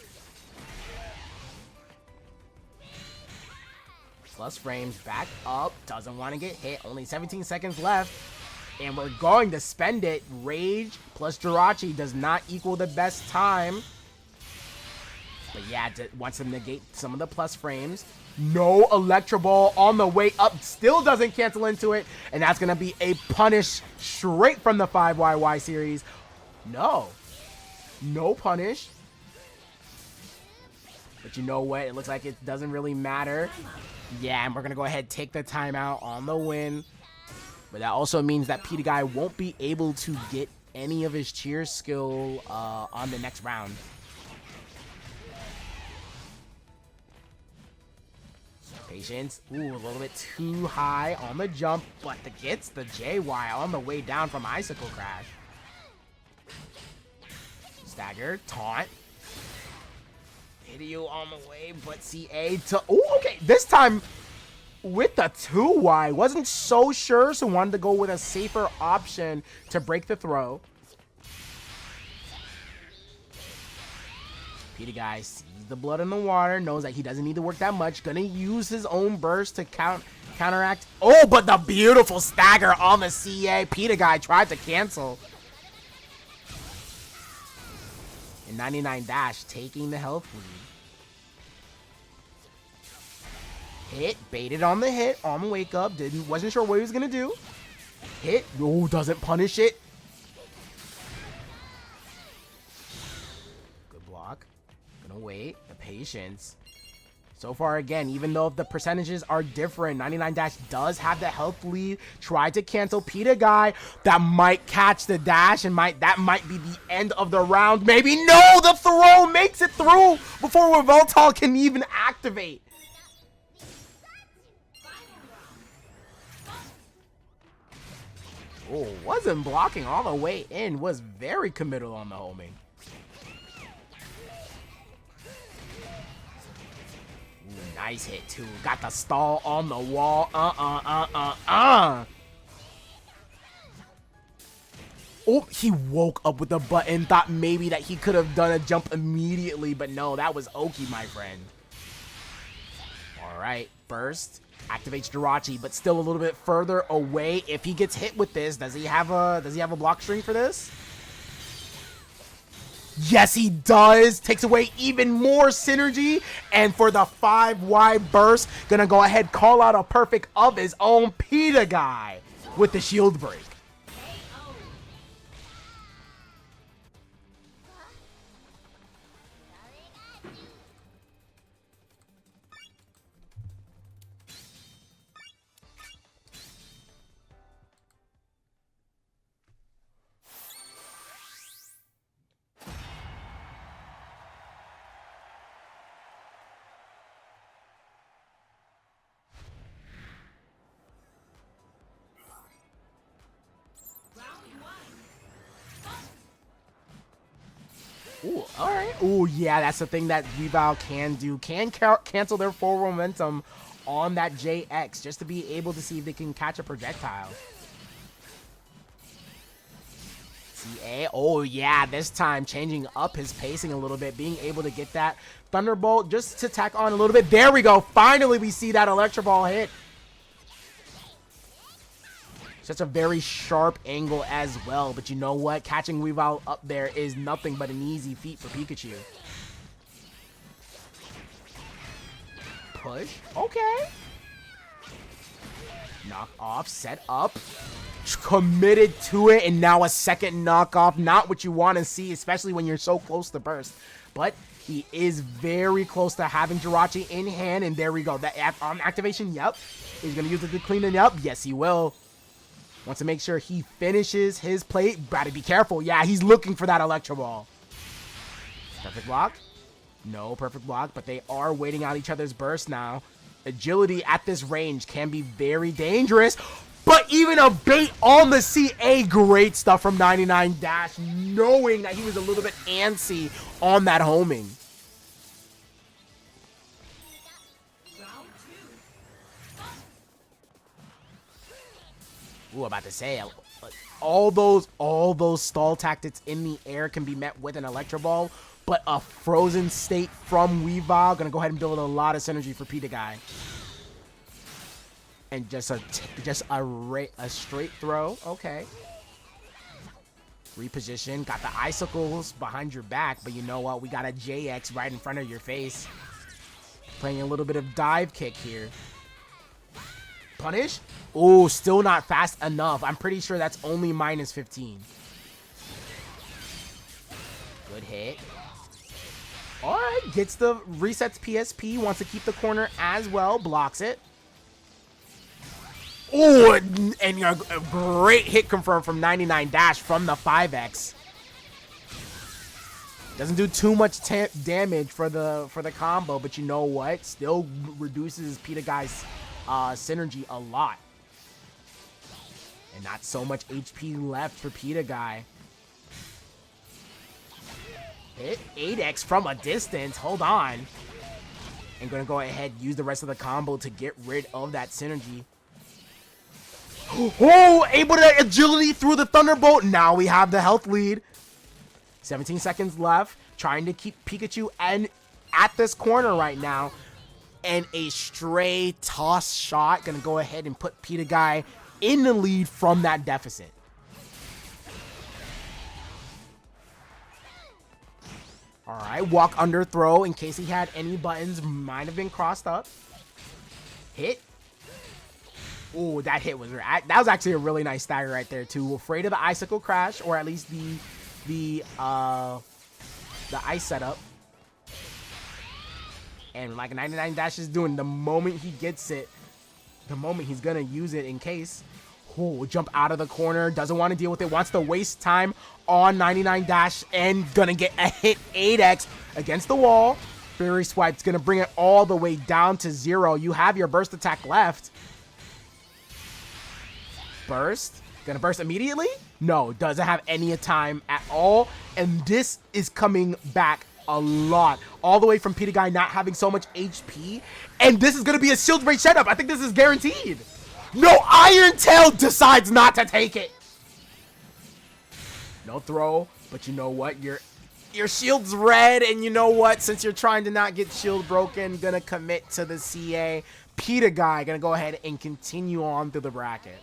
Plus frames, back up. Doesn't want to get hit. Only 17 seconds left. And we're going to spend it. Rage plus Jirachi does not equal the best time. But yeah, wants to negate some of the plus frames. No Electro Ball on the way up. Still doesn't cancel into it. And that's going to be a punish straight from the 5YY series. No. No punish. But you know what? It looks like it doesn't really matter. Yeah, and we're going to go ahead and take the timeout on the win. But that also means that PitaGuy won't be able to get any of his cheer skill on the next round. Patience. Ooh, a little bit too high on the jump, but gets the JY on the way down from Icicle Crash. Stagger, taunt. Hit you on the way, but CA to... Ooh, okay. This time with the 2Y. Wasn't so sure, so wanted to go with a safer option to break the throw. PitaGuy sees the blood in the water, knows that he doesn't need to work that much. Gonna use his own burst to counteract. Oh, but the beautiful stagger on the CA. PitaGuy tried to cancel. And 99 dash taking the health lead. Hit, baited on the hit, on the wake up. Wasn't sure what he was gonna do. Hit, oh, doesn't punish it. Good block. Gonna wait, the patience. So far, again, even though the percentages are different, 99 dash does have the health lead. Tried to cancel PitaGuy. That might catch the dash, and that might be the end of the round. Maybe no, the throw makes it through before Weavile can even activate. Oh, wasn't blocking all the way in. Was very committal on the homing. Nice hit, too. Got the stall on the wall. Oh, he woke up with the button. Thought maybe that he could have done a jump immediately, but no, that was Oki, my friend. All right, burst. Activates Jirachi, but still a little bit further away. If he gets hit with this, does he have a block string for this? Yes, he does. Takes away even more synergy. And for the 5Y burst, gonna go ahead, call out a perfect of his own. PitaGuy with the shield break. Ooh, all right. Ooh, yeah, that's the thing that Weavile can do. Can cancel their forward momentum on that JX just to be able to see if they can catch a projectile. CA. Oh, yeah, this time changing up his pacing a little bit, being able to get that Thunderbolt just to tack on a little bit. There we go. Finally, we see that Electro Ball hit. Such a very sharp angle as well, but you know what? Catching Weavile up there is nothing but an easy feat for Pikachu. push. Okay. Knock off, set up. Committed to it, and now a second knockoff. Not what you want to see, especially when you're so close to burst. But he is very close to having Jirachi in hand, and there we go. That activation, yep. He's going to use it to clean it up. Yes, he will. Wants to make sure he finishes his play. Gotta be careful. Yeah, he's looking for that Electro Ball. Perfect block. No perfect block, but they are waiting out each other's burst now. Agility at this range can be very dangerous. But even a bait on the CA, great stuff from 99 Dash, knowing that he was a little bit antsy on that homing. Ooh, about to say, all those stall tactics in the air can be met with an Electro Ball, but a frozen state from Weavile gonna go ahead and build a lot of synergy for PitaGuy. And just a straight throw. Okay. Reposition. Got the icicles behind your back, but you know what? We got a JX right in front of your face. Playing a little bit of dive kick here. Punish? Oh, still not fast enough. I'm pretty sure that's only minus 15. Good hit. All right, gets the resets PSP. Wants to keep the corner as well. Blocks it. Oh, and a great hit confirmed from 99 Dash from the 5X. Doesn't do too much damage for the combo, but you know what? Still reduces PitaGuy's synergy a lot. And not so much HP left for PitaGuy. Hit 8X from a distance. Hold on. And gonna go ahead use the rest of the combo to get rid of that synergy. Oh, able to agility through the Thunderbolt. Now we have the health lead. 17 seconds left. Trying to keep Pikachu at this corner right now. And a stray toss shot. Gonna go ahead and put PitaGuy in the lead from that deficit. All right, walk under throw in case he had any buttons. Might have been crossed up. Hit. Oh, that hit was that was actually a really nice stagger right there too. Afraid of the icicle crash, or at least the ice setup. And like 99 Dash is doing, the moment he gets it, the moment he's gonna use it in case. Oh, jump out of the corner, doesn't want to deal with it, wants to waste time on 99 Dash, and gonna get a hit 8X against the wall. Fairy Swipe's gonna bring it all the way down to 0. You have your burst attack left. Burst. Gonna burst immediately? No, doesn't have any time at all. And this is coming back a lot. All the way from PitaGuy not having so much HP. And this is gonna be a shield break setup. I think this is guaranteed. No, Iron Tail decides not to take it. No throw, but you know what? Your shield's red, and you know what? Since you're trying to not get shield broken, gonna commit to the CA. PitaGuy gonna go ahead and continue on through the bracket.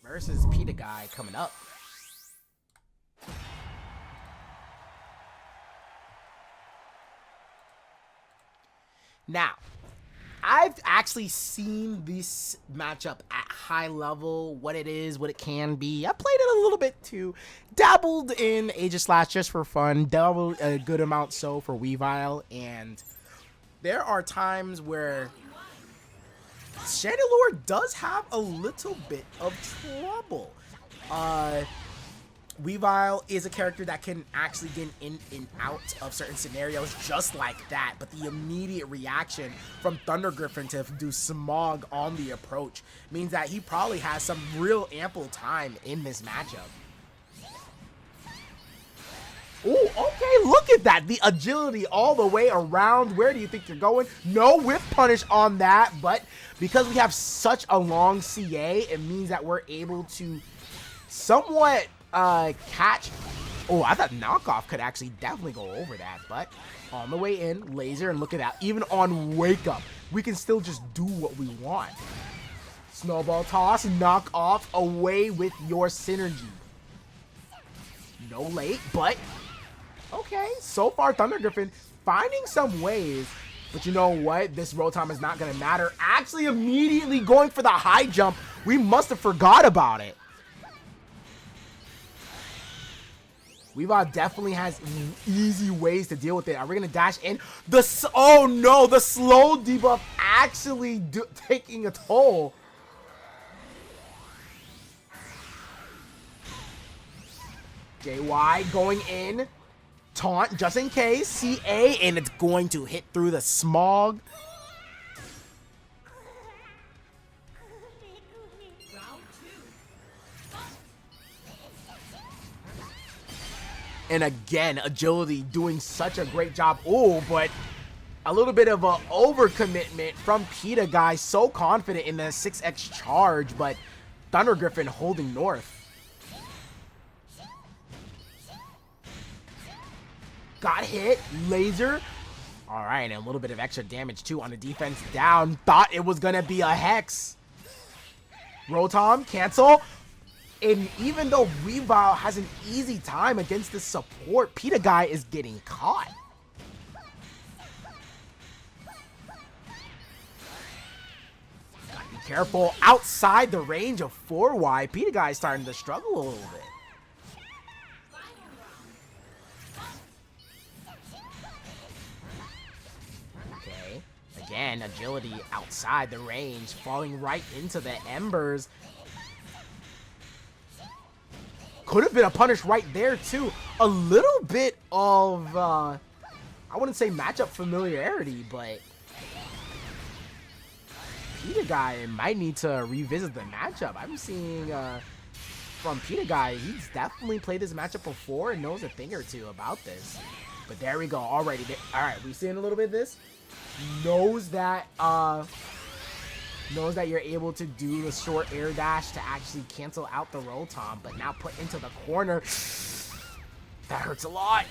Versus PitaGuy coming up. Now, I've actually seen this matchup at high level, what it is, what it can be. I played it a little bit too. Dabbled in Aegislash just for fun. Dabbled a good amount so for Weavile. And there are times where Chandelure does have a little bit of trouble. Weavile is a character that can actually get in and out of certain scenarios just like that, but the immediate reaction from ThunderGriffin to do Smog on the approach means that he probably has some real ample time in this matchup. Oh, okay, look at that. The agility all the way around. Where do you think you're going? No whip punish on that, but because we have such a long CA, it means that we're able to somewhat catch. Oh, I thought knockoff could actually definitely go over that, but on the way in, laser, and look at that. Even on wake up, we can still just do what we want. Snowball toss, knock off, away with your synergy. No late, but okay. So far, ThunderGriffin finding some ways. But you know what? This Rotom is not going to matter. Actually, immediately going for the high jump. We must have forgot about it. Weavile definitely has easy ways to deal with it. Are we going to dash in? Oh no, the slow debuff actually taking a toll. JY going in. Taunt just in case. CA, and it's going to hit through the smog. And again, agility doing such a great job. Oh, but a little bit of an overcommitment from PitaGuy. So confident in the 6x charge, but ThunderGriffin holding north. Got hit. Laser. All right, and a little bit of extra damage too on the defense down. Thought it was going to be a Hex. Rotom, cancel. And even though Weavile has an easy time against the support, PitaGuy is getting caught. Gotta be careful. Outside the range of 4Y, PitaGuy is starting to struggle a little bit. Okay. Again, agility outside the range, falling right into the embers. Could have been a punish right there, too. A little bit of, I wouldn't say matchup familiarity, but PitaGuy might need to revisit the matchup. I'm seeing from PitaGuy, he's definitely played this matchup before and knows a thing or two about this. But there we go, already. All right, we seeing a little bit of this. Knows that you're able to do the short air dash to actually cancel out the Rotom, but now put into the corner. That hurts a lot.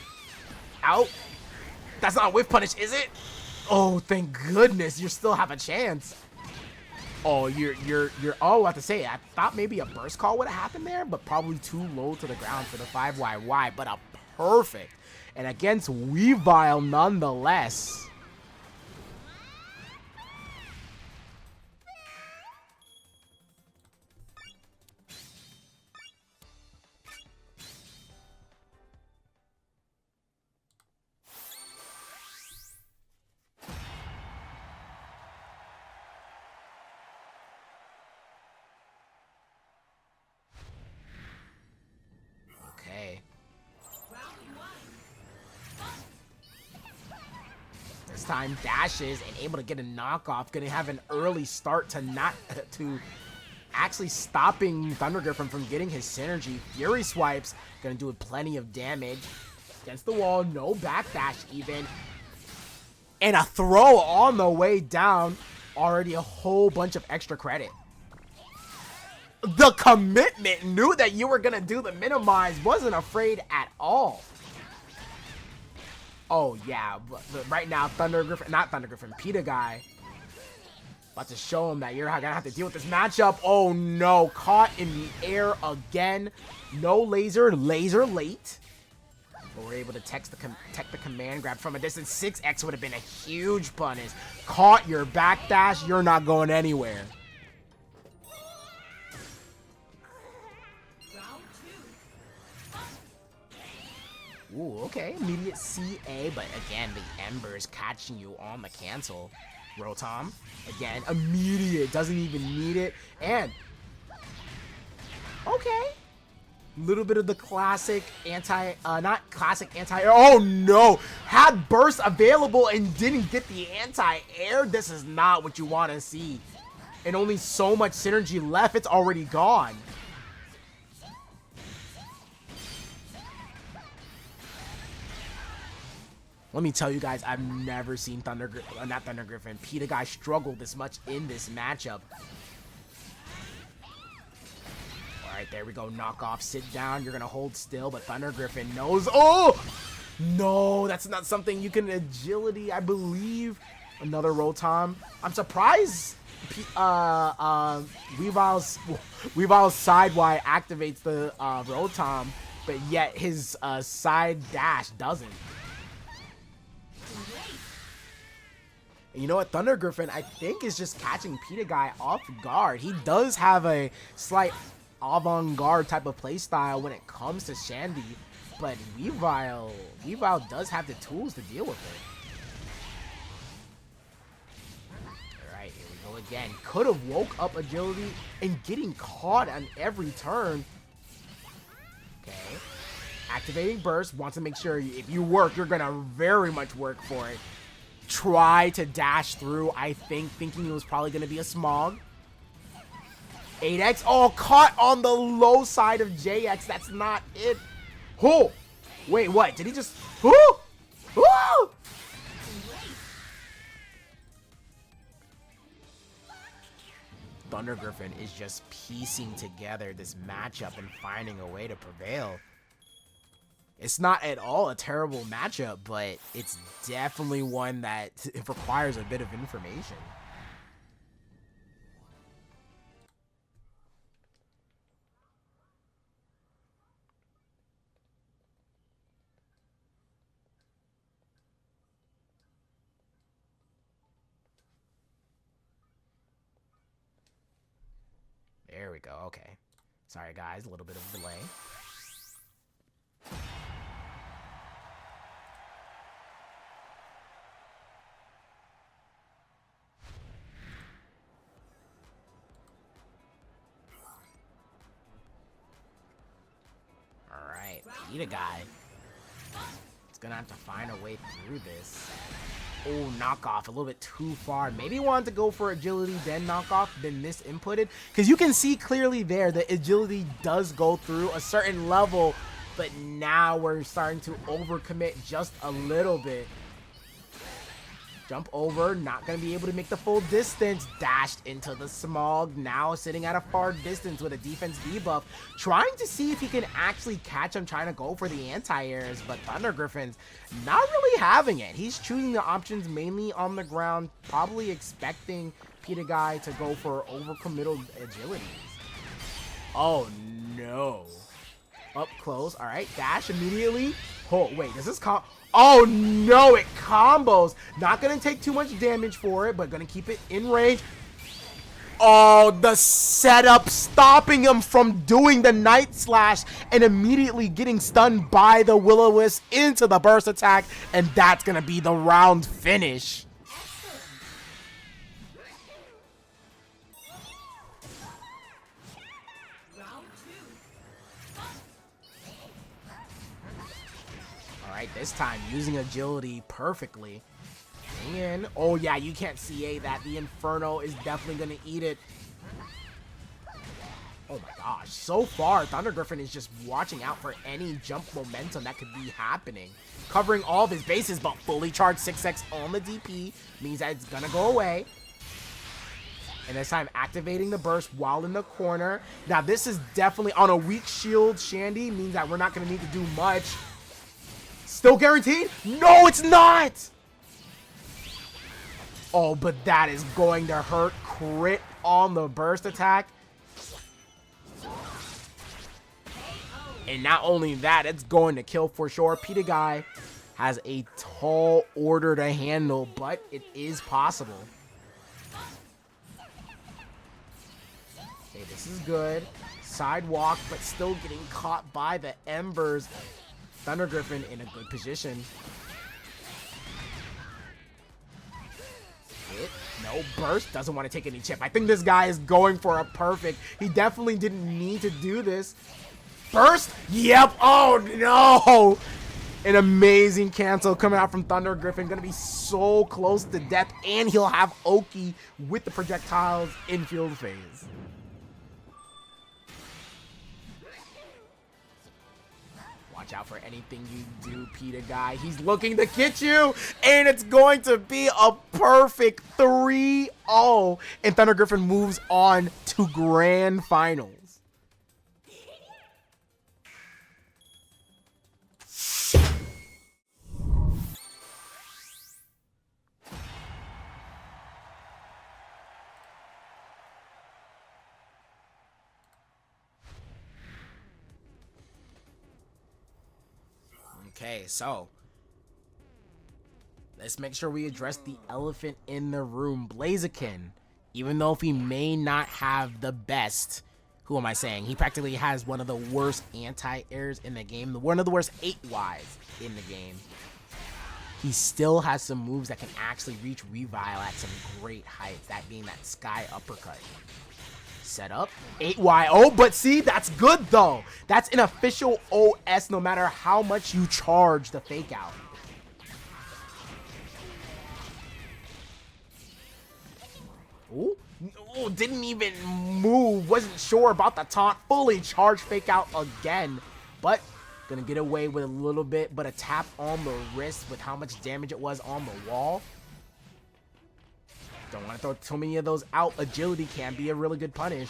Out. That's not a whiff punish, is it? Oh, thank goodness, you still have a chance. Oh, you're oh, I have to say, I thought maybe a burst call would have happened there, but probably too low to the ground for the 5YY, but a perfect. And against Weavile nonetheless. Time dashes and able to get a knockoff, gonna have an early start to actually stopping ThunderGriffin from getting his synergy. Fury swipes gonna do plenty of damage against the wall, no backdash even, and a throw on the way down. Already a whole bunch of extra credit. The commitment, knew that you were gonna do the minimize, wasn't afraid at all. Oh, yeah, but right now, PitaGuy, about to show him that you're gonna have to deal with this matchup. Oh, no, caught in the air again. No laser late. But we're able to tech the command grab from a distance. 6x would have been a huge punish. Caught your backdash, you're not going anywhere. Ooh, okay, immediate CA, but again, the embers catching you on the cancel. Rotom, again, immediate, doesn't even need it, and, okay. Little bit of the classic oh no, had burst available and didn't get the anti-air. This is not what you want to see. And only so much synergy left, it's already gone. Let me tell you guys, I've never seen PitaGuy struggle this much in this matchup. All right, there we go. Knock off, sit down. You're going to hold still, but ThunderGriffin knows. Oh! No, that's not something you can agility, I believe. Another Rotom. I'm surprised Weavile's side Y activates the Rotom, but yet his side dash doesn't. And you know what? ThunderGriffin, I think, is just catching PitaGuy off guard. He does have a slight avant-garde type of playstyle when it comes to Shandy, but Weavile does have the tools to deal with it. Alright, here we go again. Could have woke up agility and getting caught on every turn. Okay. Activating burst. Wants to make sure if you work, you're gonna very much work for it. Try to dash through, I think, thinking it was probably gonna be a Smog. 8X. Oh, caught on the low side of JX. That's not it. Oh, wait, what? Did he just... Oh! Oh! ThunderGriffin is just piecing together this matchup and finding a way to prevail. It's not at all a terrible matchup, but it's definitely one that it requires a bit of information. There we go. Okay. Sorry, guys. A little bit of a delay. Alright. PitaGuy. It's gonna have to find a way through this. Oh, knockoff. A little bit too far. Maybe wanted to go for agility, then knockoff, then misinputted. Because you can see clearly there that agility does go through a certain level, but now we're starting to overcommit just a little bit. Jump over, not going to be able to make the full distance. Dashed into the Smog, now sitting at a far distance with a defense debuff. Trying to see if he can actually catch him, trying to go for the anti-airs, but ThunderGriffin's not really having it. He's choosing the options mainly on the ground, probably expecting PitaGuy to go for overcommittal agilities. Oh no. Up close, alright, dash immediately. Oh, wait, does this Oh no, it combos. Not gonna take too much damage for it, but gonna keep it in range. Oh, the setup stopping him from doing the Night Slash and immediately getting stunned by the Will-O-Wisp into the burst attack, and that's gonna be the round finish. This time using agility perfectly. And oh yeah, you can't CA that. The Inferno is definitely gonna eat it. Oh my gosh, so far ThunderGriffin is just watching out for any jump momentum that could be happening, covering all of his bases, but fully charged 6X on the DP means that it's gonna go away. And this time activating the burst while in the corner. Now this is definitely on a weak shield Shandy, means that we're not gonna need to do much. Still guaranteed? No, it's not! Oh, but that is going to hurt. Crit on the burst attack. And not only that, it's going to kill for sure. PitaGuy has a tall order to handle, but it is possible. Okay, this is good. Sidewalk, but still getting caught by the embers. ThunderGriffin in a good position. Hit. No burst. Doesn't want to take any chip. I think this guy is going for a perfect. He definitely didn't need to do this. Burst. Yep. Oh no. An amazing cancel coming out from ThunderGriffin. Going to be so close to death. And he'll have Oki with the projectiles in field phase. Watch out for anything you do, PitaGuy. He's looking to get you, and it's going to be a perfect 3-0. And ThunderGriffin moves on to grand finals. Okay, so let's make sure we address the elephant in the room. Blaziken, even though if he may not have the best, who am I saying? He practically has one of the worst anti-airs in the game, one of the worst 8Ys in the game. He still has some moves that can actually reach Weavile at some great heights, that being that sky uppercut. Set up, 8Y, oh, but see, that's good though. That's an official OS no matter how much you charge the fake out. Ooh. Oh, didn't even move, wasn't sure about the taunt, fully charged fake out again, but gonna get away with a little bit, but a tap on the wrist with how much damage it was on the wall. Don't want to throw too many of those out. Agility can be a really good punish.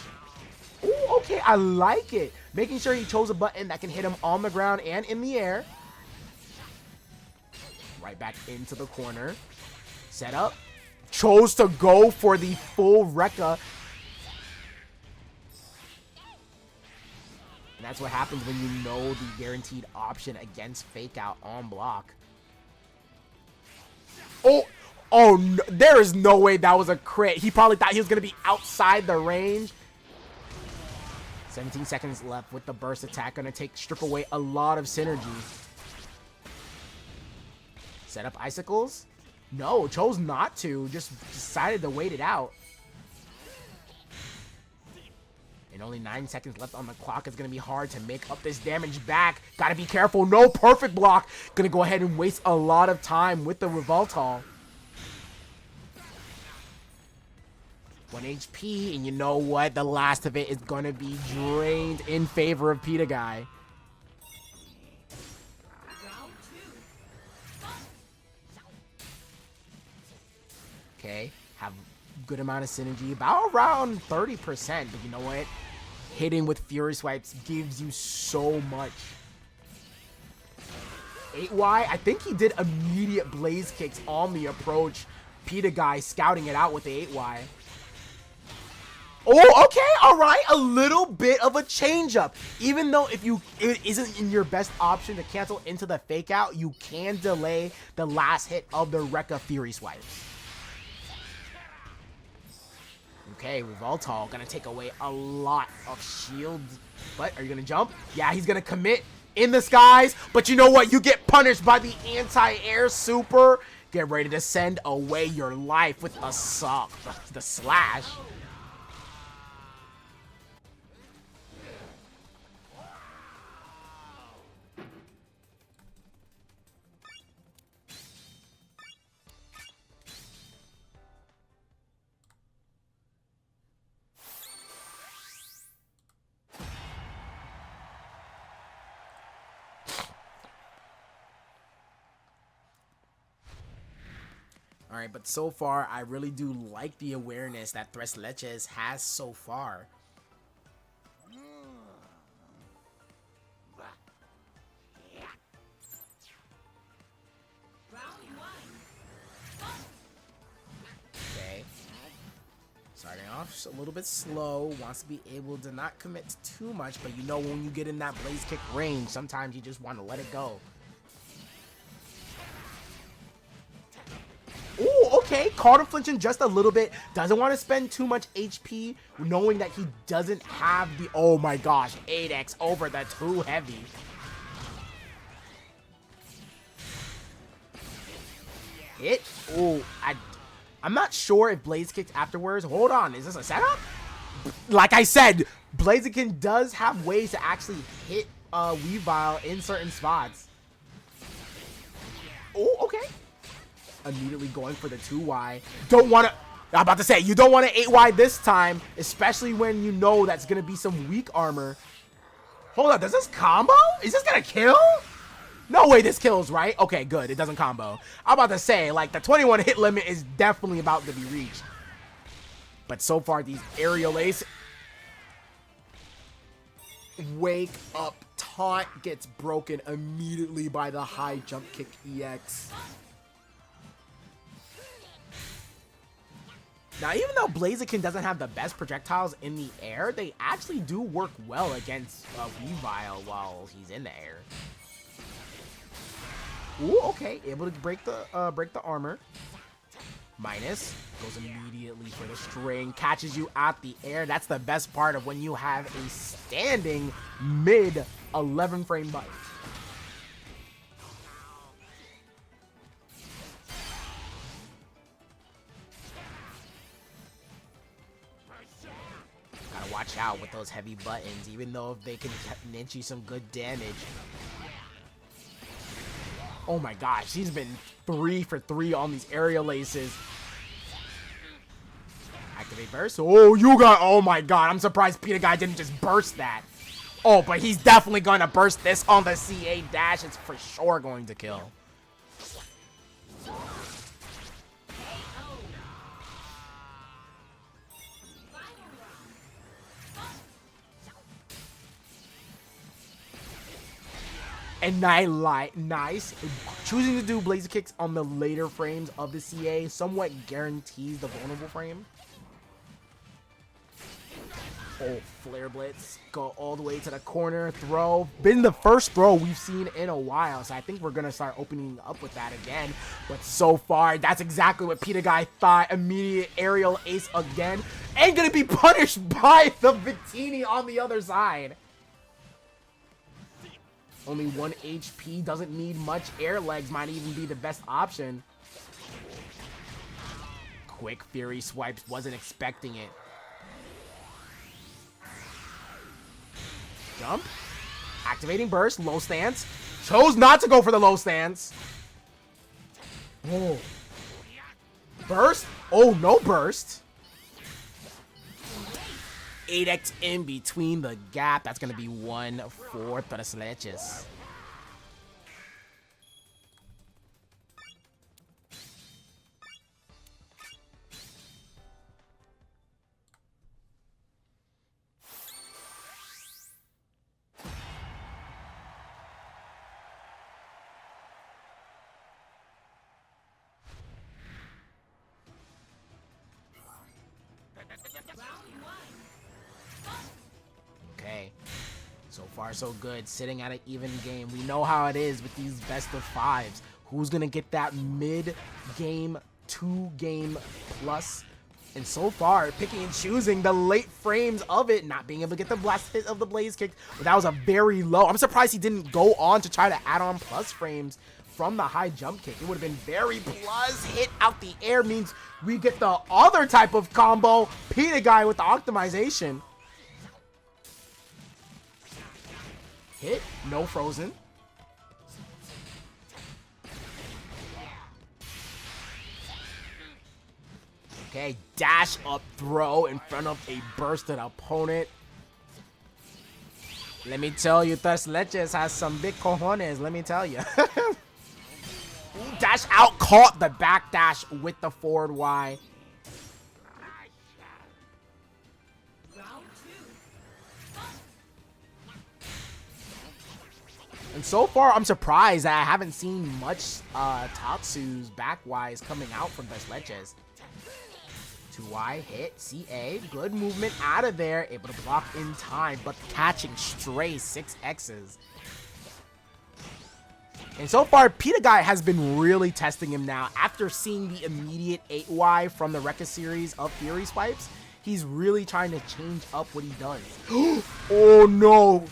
Ooh, okay, I like it. Making sure he chose a button that can hit him on the ground and in the air. Right back into the corner. Set up. Chose to go for the full Rekka. And that's what happens when you know the guaranteed option against fake out on block. Oh, no, there is no way that was a crit. He probably thought he was going to be outside the range. 17 seconds left with the burst attack. Going to strip away a lot of synergy. Set up icicles. No, chose not to. Just decided to wait it out. And only 9 seconds left on the clock. It's going to be hard to make up this damage back. Got to be careful. No perfect block. Going to go ahead and waste a lot of time with the Weavile. 1 HP. And you know what? The last of it is going to be drained in favor of PitaGuy. Okay, have a good amount of synergy, about around 30%, but you know what? Hitting with Fury Swipes gives you so much. 8Y, I think he did immediate Blaze Kicks on the approach. PitaGuy scouting it out with the 8Y. Oh, okay, all right, a little bit of a change up. Even though it isn't in your best option to cancel into the fake out, you can delay the last hit of the Rekka Fury Swipes. Okay, Weavile gonna take away a lot of shields. But are you gonna jump? Yeah, he's gonna commit in the skies. But you know what? You get punished by the anti-air super. Get ready to send away your life with a sock. The slash. Alright, but so far, I really do like the awareness that Leches has so far. Okay. Starting off just a little bit slow, wants to be able to not commit too much, but you know when you get in that Blaze Kick range, sometimes you just want to let it go. Ooh, okay, caught him flinching just a little bit. Doesn't want to spend too much HP, knowing that he doesn't have the, oh my gosh, 8x over the too heavy. Hit? Ooh, I'm not sure if Blaze kicked afterwards. Hold on, is this a setup? Like I said, Blaziken does have ways to actually hit Weavile in certain spots. Oh, okay. Immediately going for the 2Y. Don't want to, I'm about to say, you don't want to 8Y this time, especially when you know that's going to be some weak armor. Hold on, does this combo? Is this going to kill? No way this kills, right? Okay, good, it doesn't combo. I'm about to say, like, the 21 hit limit is definitely about to be reached. But so far, these aerial ace. Wake up. Taunt gets broken immediately by the high jump kick EX. Now, even though Blaziken doesn't have the best projectiles in the air, they actually do work well against Weavile while he's in the air. Ooh, okay. Able to break the armor. Minus. Goes immediately for the string. Catches you out the air. That's the best part of when you have a standing mid 11 frame button. Gotta watch out with those heavy buttons, even though they can ninja you some good damage. Oh my gosh, he's been 3 for 3 on these aerial laces. Activate burst. Oh my god, I'm surprised PitaGuy didn't just burst that. Oh, but he's definitely going to burst this on the CA dash. It's for sure going to kill. And nice. Choosing to do Blaziken kicks on the later frames of the CA somewhat guarantees the vulnerable frame. Oh, Flare Blitz. Go all the way to the corner. Throw. Been the first throw we've seen in a while, so I think we're going to start opening up with that again. But so far, that's exactly what PitaGuy thought. Immediate aerial ace again. And going to be punished by the Victini on the other side. Only 1 HP, doesn't need much. Air legs might even be the best option. Quick Fury swipes, wasn't expecting it. Jump. Activating burst, low stance. Chose not to go for the low stance. Oh. Burst? Oh, no burst. 8x in between the gap. That's going to be 1-4 for the Leches. Okay, so far so good. Sitting at an even game. We know how it is with these best of 5s. Who's gonna get that mid-game, 2-game plus? And so far, picking and choosing the late frames of it, not being able to get the blast hit of the Blaze kick. But that was a very low. I'm surprised he didn't go on to try to add on plus frames from the high jump kick. It would have been very plus. Hit out the air means we get the other type of combo. PitaGuy with the optimization. Hit, no frozen. Okay, dash up throw in front of a bursted opponent. Let me tell you, this Leches has some big cojones, let me tell you. Dash out, caught the back dash with the forward Y. And so far, I'm surprised that I haven't seen much Tatsu's back-wise coming out from this Leches. 2Y, hit, CA, good movement out of there, able to block in time, but catching stray 6Xs. And so far, PitaGuy has been really testing him now. After seeing the immediate 8Y from the Rekka series of Fury Swipes, he's really trying to change up what he does. Oh no!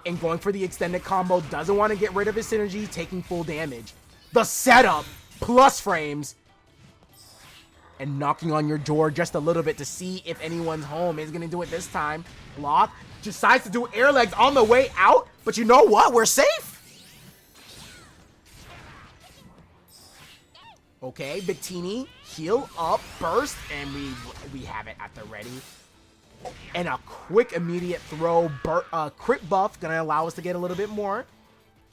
And going for the extended combo, doesn't want to get rid of his synergy, taking full damage. The setup, plus frames, and knocking on your door just a little bit to see if anyone's home. Is going to do it this time. Block, decides to do air legs on the way out, but you know what? We're safe. Okay, Victini, heal up, burst, and we have it at the ready. And a quick immediate throw, crit buff, gonna allow us to get a little bit more.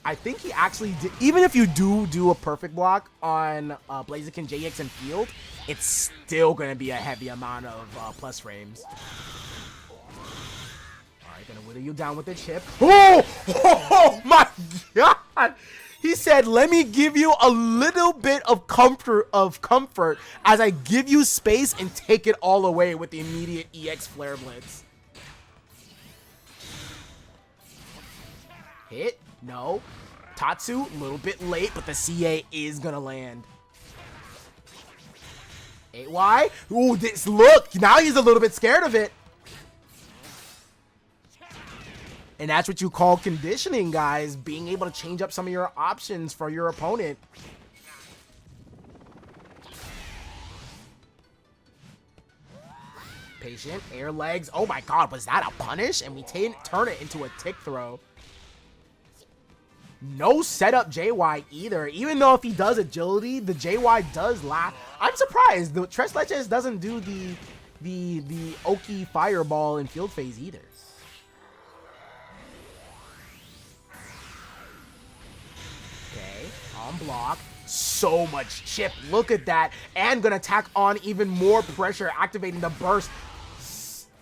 I think he actually did, even if you do a perfect block on Blaziken, JX, and Field, it's still gonna be a heavy amount of plus frames. Alright, gonna whittle you down with the chip. Oh my god! He said, let me give you a little bit of comfort as I give you space and take it all away with the immediate EX Flare Blitz. Hit, no. Tatsu, a little bit late, but the CA is gonna land. 8Y. Ooh, look, now he's a little bit scared of it. And that's what you call conditioning, guys. Being able to change up some of your options for your opponent. Patient, air legs. Oh my god, was that a punish? And we turn it into a tick throw. No setup JY either. Even though if he does agility, the JY does laugh. I'm surprised. The Leches doesn't do the Oki fireball in field phase either. Okay, on block. So much chip. Look at that. And gonna tack on even more pressure, activating the burst.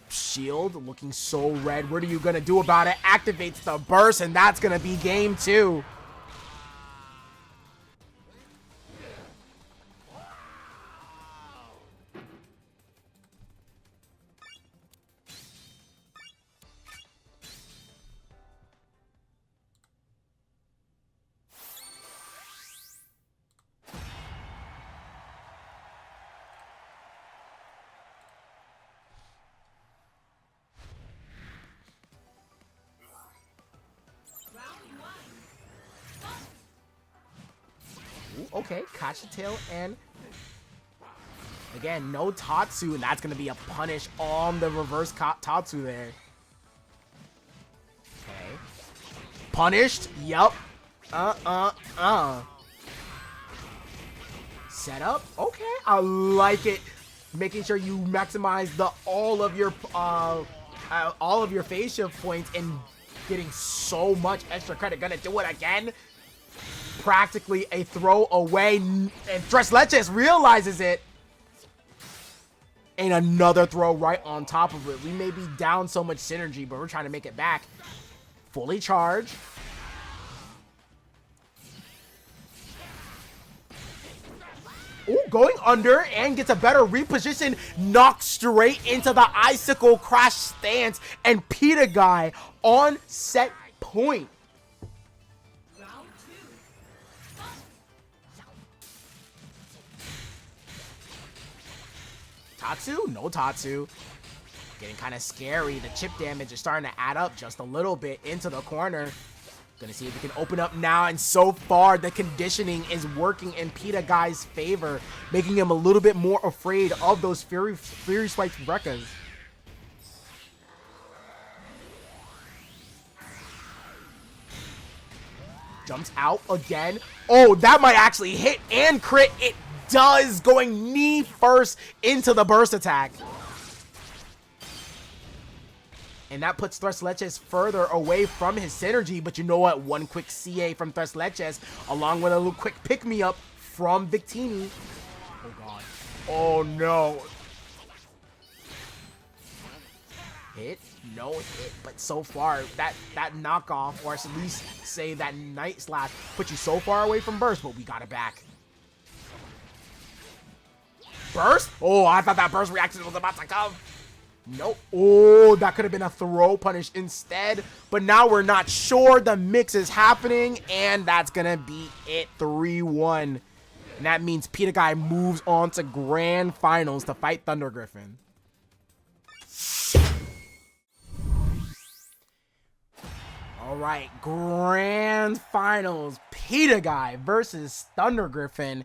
Shield looking so red. What are you gonna do about it? Activates the burst, and that's gonna be game 2. Okay, catch the tail, and again, no Tatsu, and that's gonna be a punish on the reverse Tatsu there. Okay. Punished, yup. Setup, okay, I like it. Making sure you maximize all of your phase shift points and getting so much extra credit. Gonna do it again. Practically a throw away, and Leches realizes it. And another throw right on top of it. We may be down so much synergy, but we're trying to make it back. Fully charged. Ooh, going under and gets a better reposition. Knocked straight into the icicle crash stance, and PitaGuy on set point. Tatsu? No Tatsu. Getting kind of scary. The chip damage is starting to add up just a little bit into the corner. Gonna see if we can open up now, and so far the conditioning is working in PitaGuy's favor, making him a little bit more afraid of those Fury Spikes Brekkas. Jumps out again. Oh, that might actually hit and crit. It does, going knee first into the burst attack. And that puts Leches further away from his synergy. But you know what? One quick CA from Leches, along with a little quick pick-me-up from Victini. Oh, God. Oh, no. Hit? No hit. But so far, that knockoff, or at least say that Night Slash, puts you so far away from burst, but we got it back. Burst? Oh, I thought that burst reaction was about to come. Nope. Oh, that could have been a throw punish instead. But now we're not sure. The mix is happening, and that's going to be it. 3-1. And that means PitaGuy moves on to Grand Finals to fight ThunderGriffin. All right, Grand Finals. PitaGuy versus ThunderGriffin.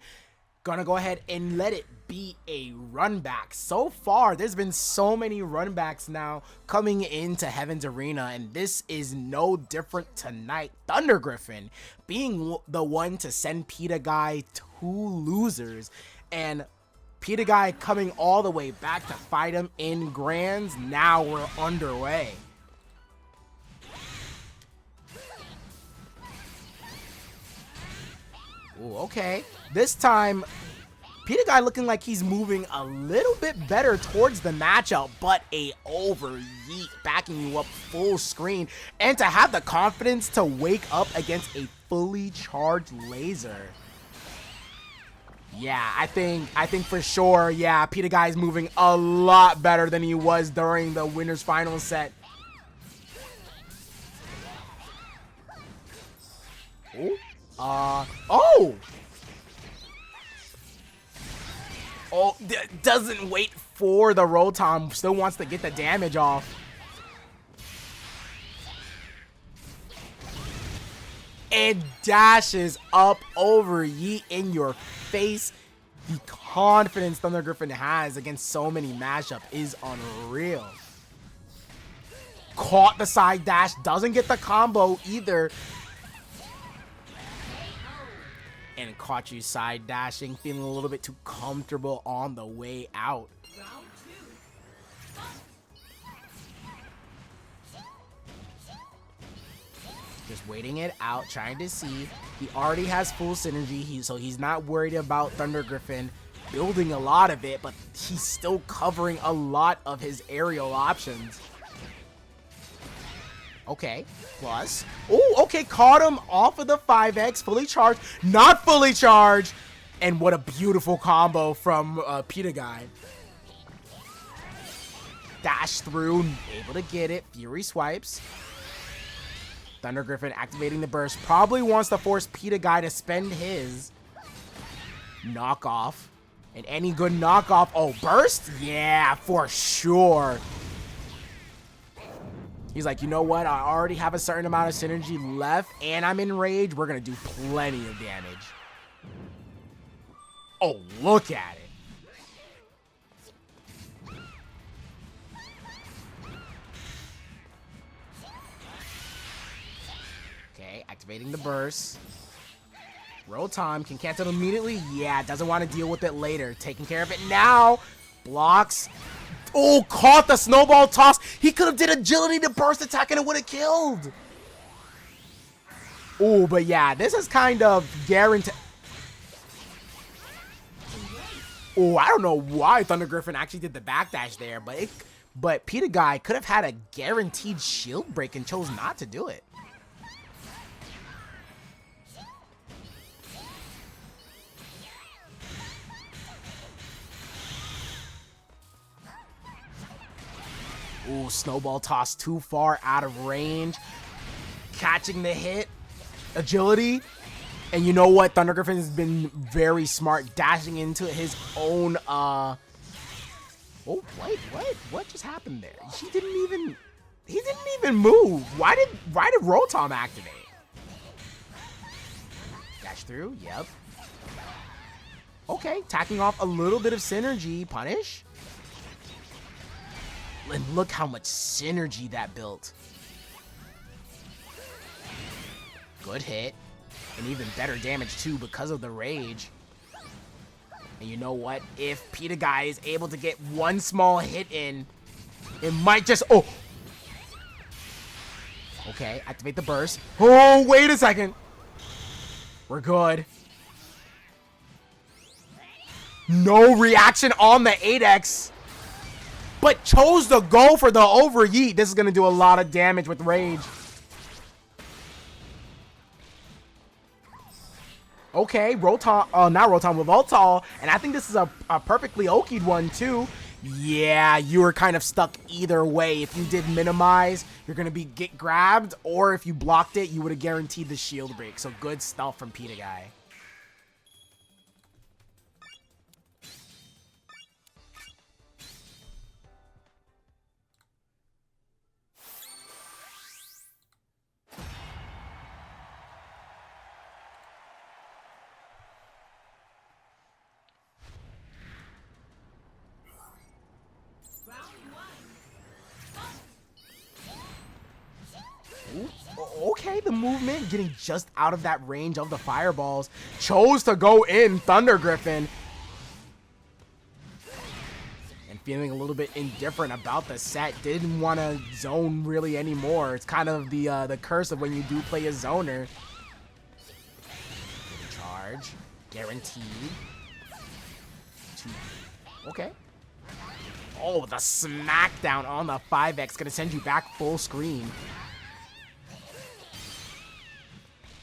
Gonna go ahead and let it be a run back. So far, there's been so many run backs now coming into Heaven's Arena, and this is no different tonight. ThunderGriffin being the one to send PitaGuy to losers, and PitaGuy coming all the way back to fight him in Grands. Now we're underway. Ooh, okay. This time, PitaGuy looking like he's moving a little bit better towards the matchup, but a over yeet backing you up full screen. And to have the confidence to wake up against a fully charged laser. Yeah, I think for sure, yeah, PitaGuy's moving a lot better than he was during the winner's final set. Ooh. Oh! Oh, doesn't wait for the Rotom. Still wants to get the damage off. And dashes up over Yeet in your face. The confidence ThunderGriffin has against so many mashup is unreal. Caught the side dash. Doesn't get the combo either. And caught you side dashing, feeling a little bit too comfortable on the way out. Just waiting it out, trying to see. He already has full synergy, so he's not worried about ThunderGriffin building a lot of it, but he's still covering a lot of his aerial options. Okay, plus. Oh, okay, caught him off of the 5X, fully charged, not fully charged. And what a beautiful combo from PitaGuy. Dash through, able to get it, Fury swipes. ThunderGriffin activating the burst, probably wants to force PitaGuy to spend his knockoff. And any good knockoff, oh, burst? Yeah, for sure. He's like, you know what? I already have a certain amount of synergy left, and I'm in rage. We're going to do plenty of damage. Oh, look at it. Okay, activating the burst. Rotom can cancel it immediately. Yeah, doesn't want to deal with it later. Taking care of it now. Blocks. Oh, caught the snowball toss. He could have did agility to burst attack and it would have killed. Oh, but yeah, this is kind of guaranteed. Oh, I don't know why ThunderGriffin actually did the backdash there, but PitaGuy could have had a guaranteed shield break and chose not to do it. Ooh, snowball toss too far out of range. Catching the hit. Agility. And you know what? ThunderGriffin has been very smart, dashing into his own, Oh, wait, what just happened there? He didn't even move. Why did Rotom activate? Dash through, yep. Okay, tacking off a little bit of synergy. Punish. And look how much synergy that built. Good hit. And even better damage too because of the rage. And you know what? If PitaGuy is able to get one small hit in, it might just... Oh! Okay, activate the burst. Oh, wait a second. We're good. No reaction on the 8X. But chose to go for the overyeet. This is going to do a lot of damage with rage. Okay, Rotom, not Rotom, Weavile, and I think this is a perfectly okied one too. Yeah, you were kind of stuck either way. If you did minimize, you're going to get grabbed, or if you blocked it, you would have guaranteed the shield break. So good stuff from PitaGuy. Okay, the movement getting just out of that range of the fireballs. Chose to go in ThunderGriffin. And feeling a little bit indifferent about the set. Didn't want to zone really anymore. It's kind of the curse of when you do play a zoner. Charge. Guaranteed. Okay. Oh, the smackdown on the 5X. Gonna send you back full screen.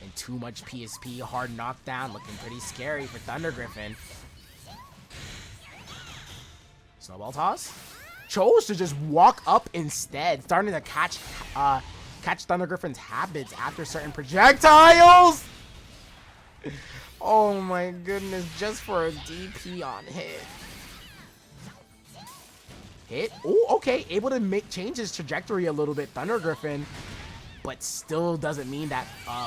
And too much PSP, hard knockdown, looking pretty scary for ThunderGriffin. Snowball toss. Chose to just walk up instead, starting to catch ThunderGriffin's habits after certain projectiles. Oh my goodness, just for a DP on hit. Hit. Oh, okay. Able to change his trajectory a little bit, ThunderGriffin. But still doesn't mean that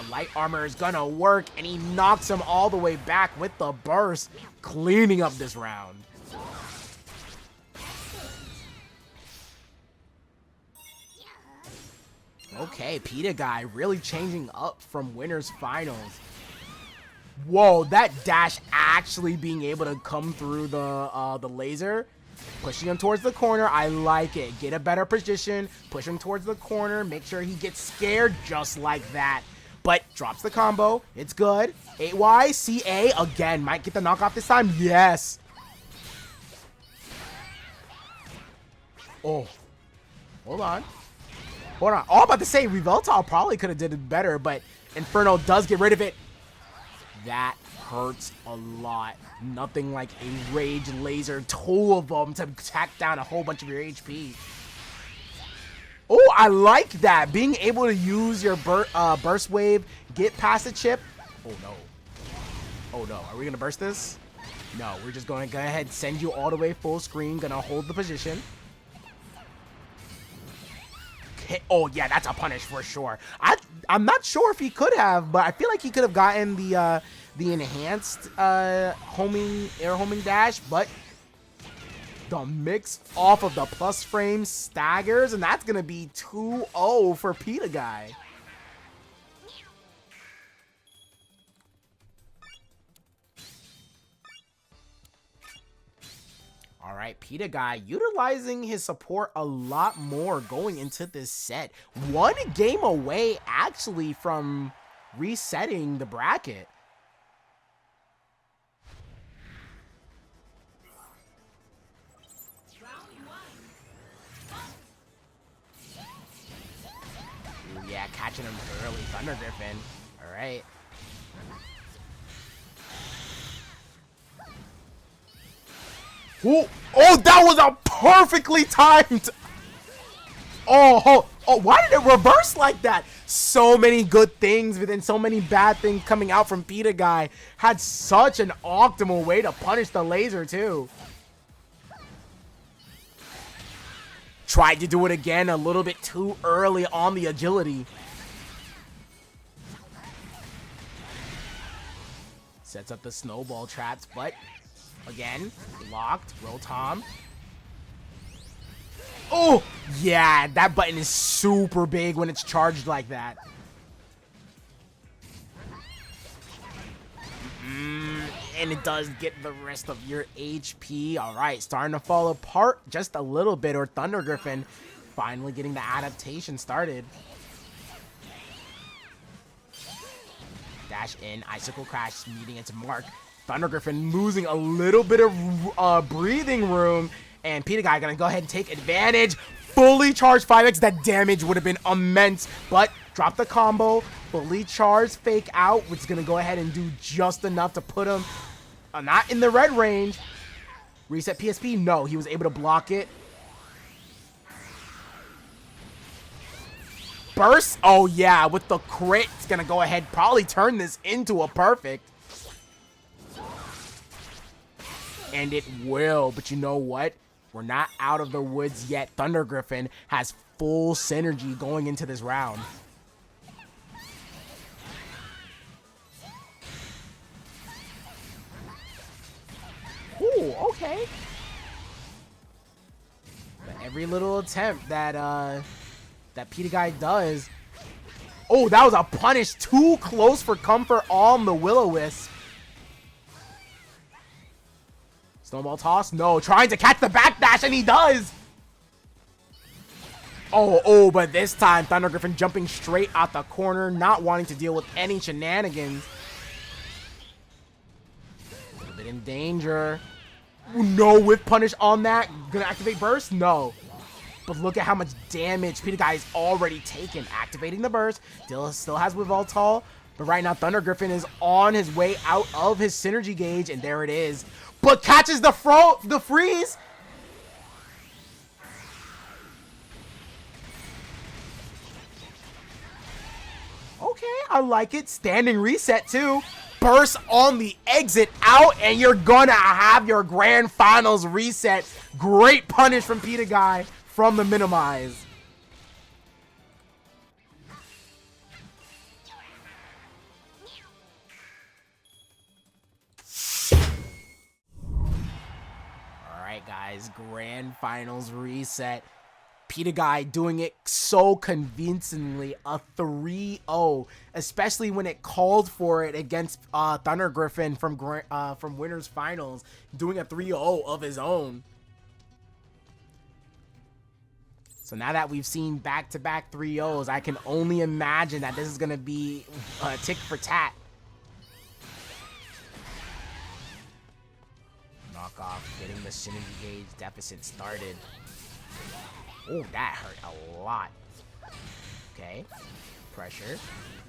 light armor is gonna work. And he knocks him all the way back with the burst, cleaning up this round. Okay, PitaGuy really changing up from winners finals. Whoa, that dash actually being able to come through the laser. Pushing him towards the corner. I like it. Get a better position. Push him towards the corner. Make sure he gets scared just like that. But drops the combo. It's good. 8Y, CA. Again, might get the knockoff this time. Yes. Oh. Hold on. Hold on. Oh, I'm about to say, Weavile probably could have did it better, but Inferno does get rid of it. That hurts a lot. Nothing like a Rage Laser, two of them to tack down a whole bunch of your HP. Oh, I like that. Being able to use your Burst Wave, get past the chip. Oh, no. Oh, no. Are we going to burst this? No, we're just going to go ahead and send you all the way full screen. Going to hold the position. Okay. Oh, yeah, that's a punish for sure. I'm not sure if he could have, but I feel like he could have gotten the enhanced air homing dash, but the mix off of the plus frame staggers, and that's gonna be 2-0 for PitaGuy. All right, PitaGuy utilizing his support a lot more going into this set. One game away, actually, from resetting the bracket. Ooh, yeah, catching him early. ThunderGriffin. All right. Ooh. Oh, that was a perfectly timed. Oh, why did it reverse like that? So many good things, but then so many bad things coming out from PitaGuy. Had such an optimal way to punish the laser, too. Tried to do it again a little bit too early on the agility. Sets up the snowball traps, but again, locked. Rotom. Oh, yeah, that button is super big when it's charged like that. And it does get the rest of your HP. All right, starting to fall apart just a little bit, or ThunderGriffin finally getting the adaptation started. Dash in, Icicle Crash meeting its mark. ThunderGriffin losing a little bit of breathing room, and PitaGuy gonna go ahead and take advantage. Fully charged 5x, that damage would have been immense, but drop the combo, fully charged fake out, which is gonna go ahead and do just enough to put him not in the red range. Reset PSP, no, he was able to block it. Burst, oh yeah, with the crit, it's gonna go ahead, probably turn this into a perfect. And it will, but you know what? We're not out of the woods yet. ThunderGriffin has full synergy going into this round. Ooh, okay. But every little attempt that PitaGuy does. Oh, that was a punish. Too close for comfort on the Will-O-Wisp. Snowball toss? No, trying to catch the backdash, and he does! Oh, but this time, ThunderGriffin jumping straight out the corner, not wanting to deal with any shenanigans. A little bit in danger. No whip punish on that. Gonna activate burst? No. But look at how much damage PitaGuy has already taken. Activating the burst. Still has Weavile, but right now, ThunderGriffin is on his way out of his synergy gauge, and there it is. But catches the freeze. Okay, I like it. Standing reset too. burst on the exit out, and you're gonna have your grand finals reset. Great punish from PitaGuy from the minimize. Alright guys, grand finals reset. PitaGuy doing it so convincingly, a 3-0, especially when it called for it against ThunderGriffin from Winners Finals, doing a 3-0 of his own. So now that we've seen back-to-back 3-0s, I can only imagine that this is going to be tick for tat. Knockoff, getting the synergy gauge deficit started. Oh, that hurt a lot. Okay. Pressure.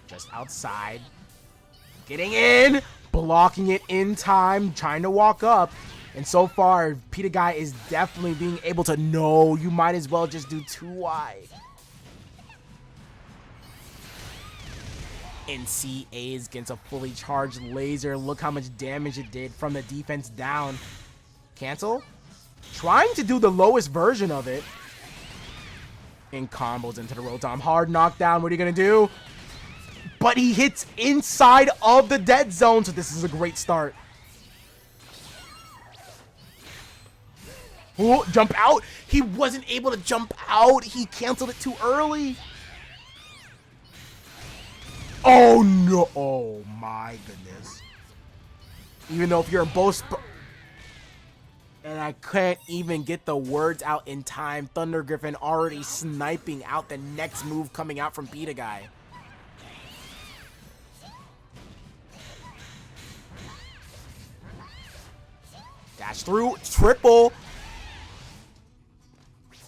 Just outside. Getting in! Blocking it in time. Trying to walk up. And so far, PitaGuy is definitely being able to know you might as well just do 2Y. NCAs against a fully charged laser. Look how much damage it did from the defense down. Cancel. Trying to do the lowest version of it. In combos into the Rotom. Hard knockdown. What are you going to do? But he hits inside of the dead zone. So this is a great start. Oh, jump out. He wasn't able to jump out. He canceled it too early. Oh, no. Oh, my goodness. Even though if you're both... And I can't even get the words out in time. ThunderGriffin already sniping out the next move coming out from PitaGuy. Dash through. Triple.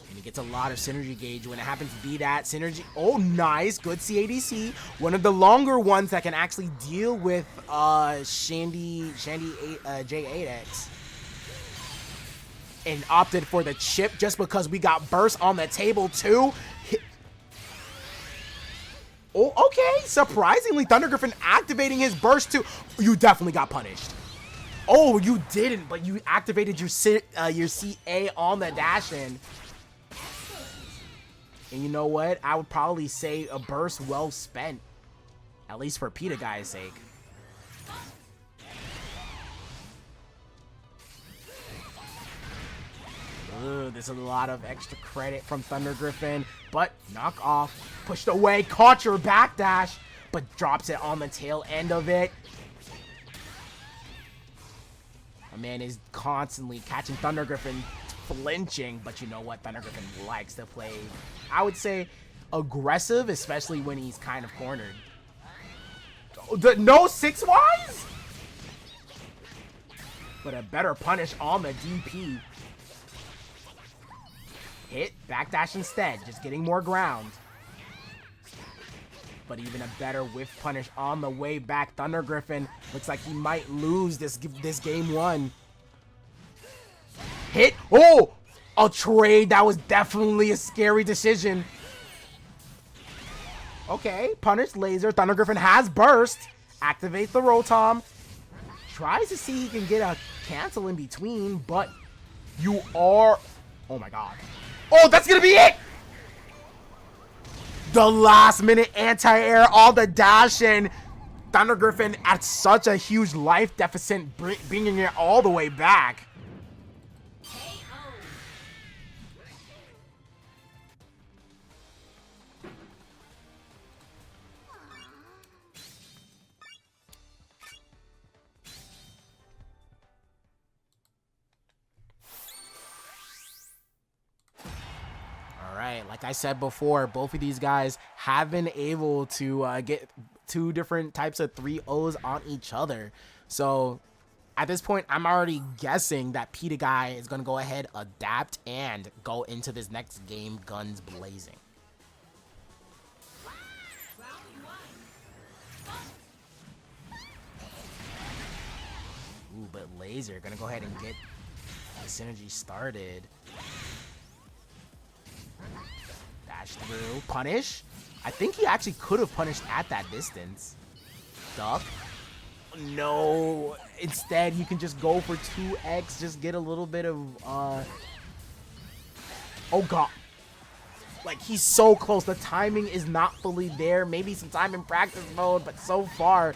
And he gets a lot of synergy gauge when it happens to be that synergy. Oh, nice. Good CADC. One of the longer ones that can actually deal with Shandy J8X. And opted for the chip just because we got burst on the table too. Oh, okay. Surprisingly, ThunderGriffin activating his burst too. You definitely got punished. Oh, you didn't, but you activated your CA on the dash in. And you know what? I would probably say a burst well spent. At least for PitaGuy's sake. Ooh, there's a lot of extra credit from ThunderGriffin, but knock off, pushed away, caught your backdash, but drops it on the tail end of it. My man is constantly catching ThunderGriffin flinching, but you know what? ThunderGriffin likes to play, I would say, aggressive, especially when he's kind of cornered. No 6Ys? But a better punish on the DP. Hit, backdash instead, just getting more ground. But even a better whiff punish on the way back. ThunderGriffin looks like he might lose this game one. Hit, oh! A trade, that was definitely a scary decision. Okay, punish laser. ThunderGriffin has burst. Activate the Rotom. Tries to see he can get a cancel in between, but you are... Oh my god. Oh, that's gonna be it! The last minute anti-air, all the dash in. ThunderGriffin at such a huge life deficit, bringing it all the way back. Like I said before, both of these guys have been able to get two different types of 3-0s on each other. So at this point, I'm already guessing that PitaGuy is going to go ahead, adapt, and go into this next game guns blazing. Ooh, but Laser going to go ahead and get the synergy started. Dash through. Punish. I think he actually could have punished at that distance. Duck. No. Instead, you can just go for 2x. Just get a little bit of, oh, God. Like, he's so close. The timing is not fully there. Maybe some time in practice mode, but so far,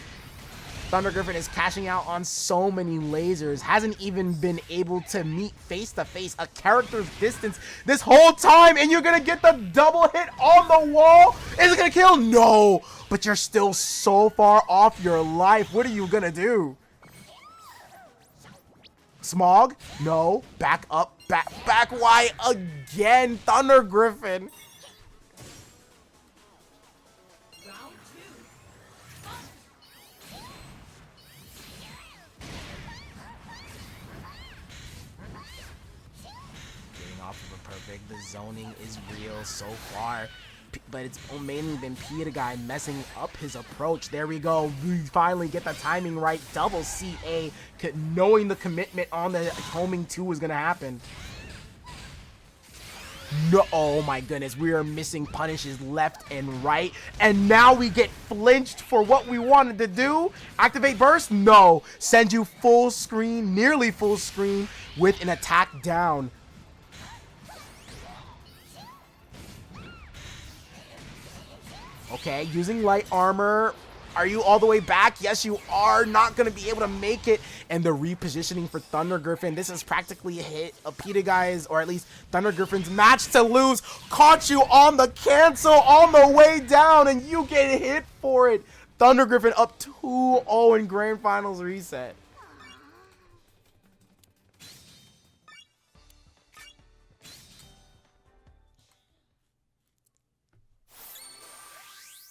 ThunderGriffin is cashing out on so many lasers. Hasn't even been able to meet face-to-face a character's distance this whole time, and you're gonna get the double hit on the wall. Is it gonna kill? No, but you're still so far off your life. What are you gonna do? Smog? No. Back up. Back Y again. ThunderGriffin. Perfect. The zoning is real so far, but it's mainly been PitaGuy messing up his approach. There we go. We finally get the timing right. Double CA, knowing the commitment on the homing 2 was gonna happen. No, oh my goodness, we are missing punishes left and right, and now we get flinched for what we wanted to do. Activate burst? No. Send you full screen, nearly full screen, with an attack down. Okay, using light armor. Are you all the way back? Yes, you are. Not going to be able to make it. And the repositioning for ThunderGriffin. This is practically a hit of PitaGuy's, or at least ThunderGriffin's match to lose. Caught you on the cancel on the way down, and you get hit for it. ThunderGriffin up 2-0 in Grand Finals reset.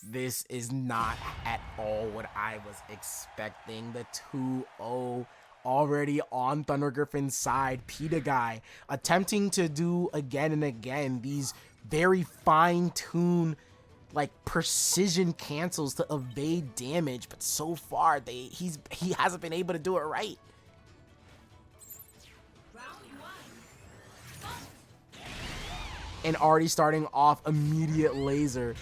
This is not at all what I was expecting. The 2-0 already on ThunderGriffin's side. PitaGuy attempting to do again and again these very fine-tuned, like, precision cancels to evade damage, but so far he hasn't been able to do it right. And already starting off immediate laser.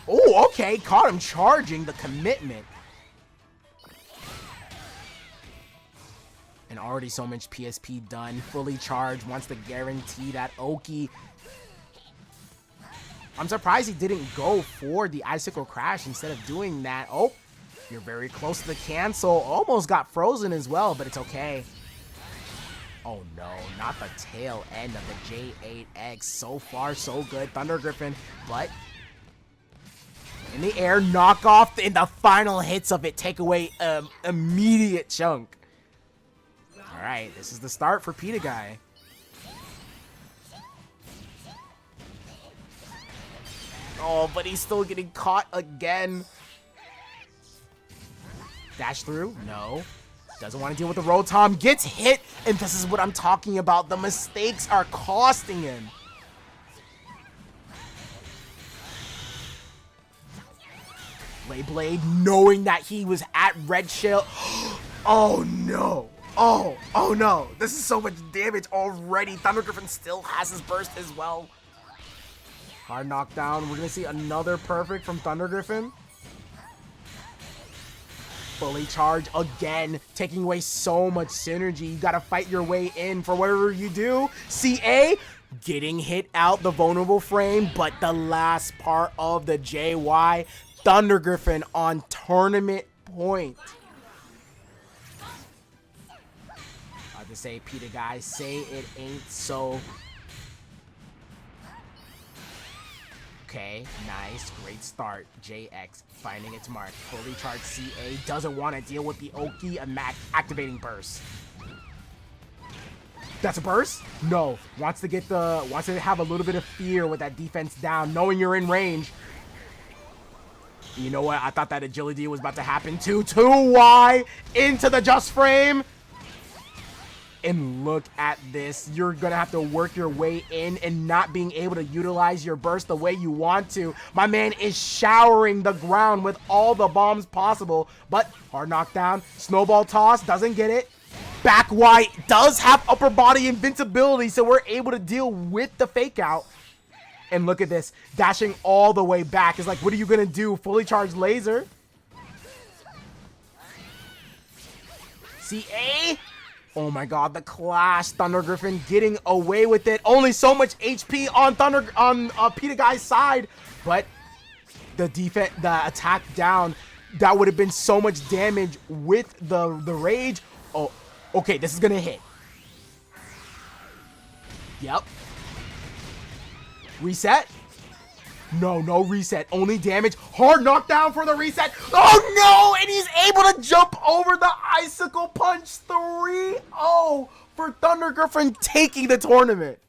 Oh, okay. Caught him charging the commitment. And already so much PSP done. Fully charged. Wants to guarantee that Oki. I'm surprised he didn't go for the Icicle Crash instead of doing that. Oh, you're very close to the cancel. Almost got frozen as well, but it's okay. Oh no, not the tail end of the J8X. So far, so good. ThunderGriffin, but in the air, knock off in the final hits of it, take away immediate chunk. All right, this is the start for PitaGuy. Oh, but he's still getting caught again. Dash through? No. Doesn't want to deal with the Rotom. Gets hit, and this is what I'm talking about. The mistakes are costing him. Blade, knowing that he was at Red Shell. Oh no. Oh no. This is so much damage already. ThunderGriffin still has his burst as well. Hard knockdown. We're going to see another perfect from ThunderGriffin. Fully charged again, taking away so much synergy. You got to fight your way in for whatever you do. CA, getting hit out the vulnerable frame, but the last part of the JY. ThunderGriffin on tournament point. I have to say, PitaGuy, say it ain't so. Okay, nice, great start. JX finding its mark. Fully charged CA, doesn't want to deal with the Oki activating burst. That's a burst? No. Wants to have a little bit of fear with that defense down, knowing you're in range. You know what? I thought that agility was about to happen too. 2Y into the just frame. And look at this. You're going to have to work your way in and not being able to utilize your burst the way you want to. My man is showering the ground with all the bombs possible. But hard knockdown. Snowball toss. Doesn't get it. Back Y does have upper body invincibility, so we're able to deal with the fake out. And look at this. Dashing all the way back. It's like, what are you going to do? Fully charged laser. CA. Oh my god, the clash. ThunderGriffin getting away with it. Only so much HP on PitaGuy's side. But the defense, the attack down, that would have been so much damage with the rage. Oh, okay, this is going to hit. Yep. Reset? No, no reset. Only damage. Hard knockdown for the reset. Oh no! And he's able to jump over the Icicle Punch 3-0 for ThunderGriffin taking the tournament.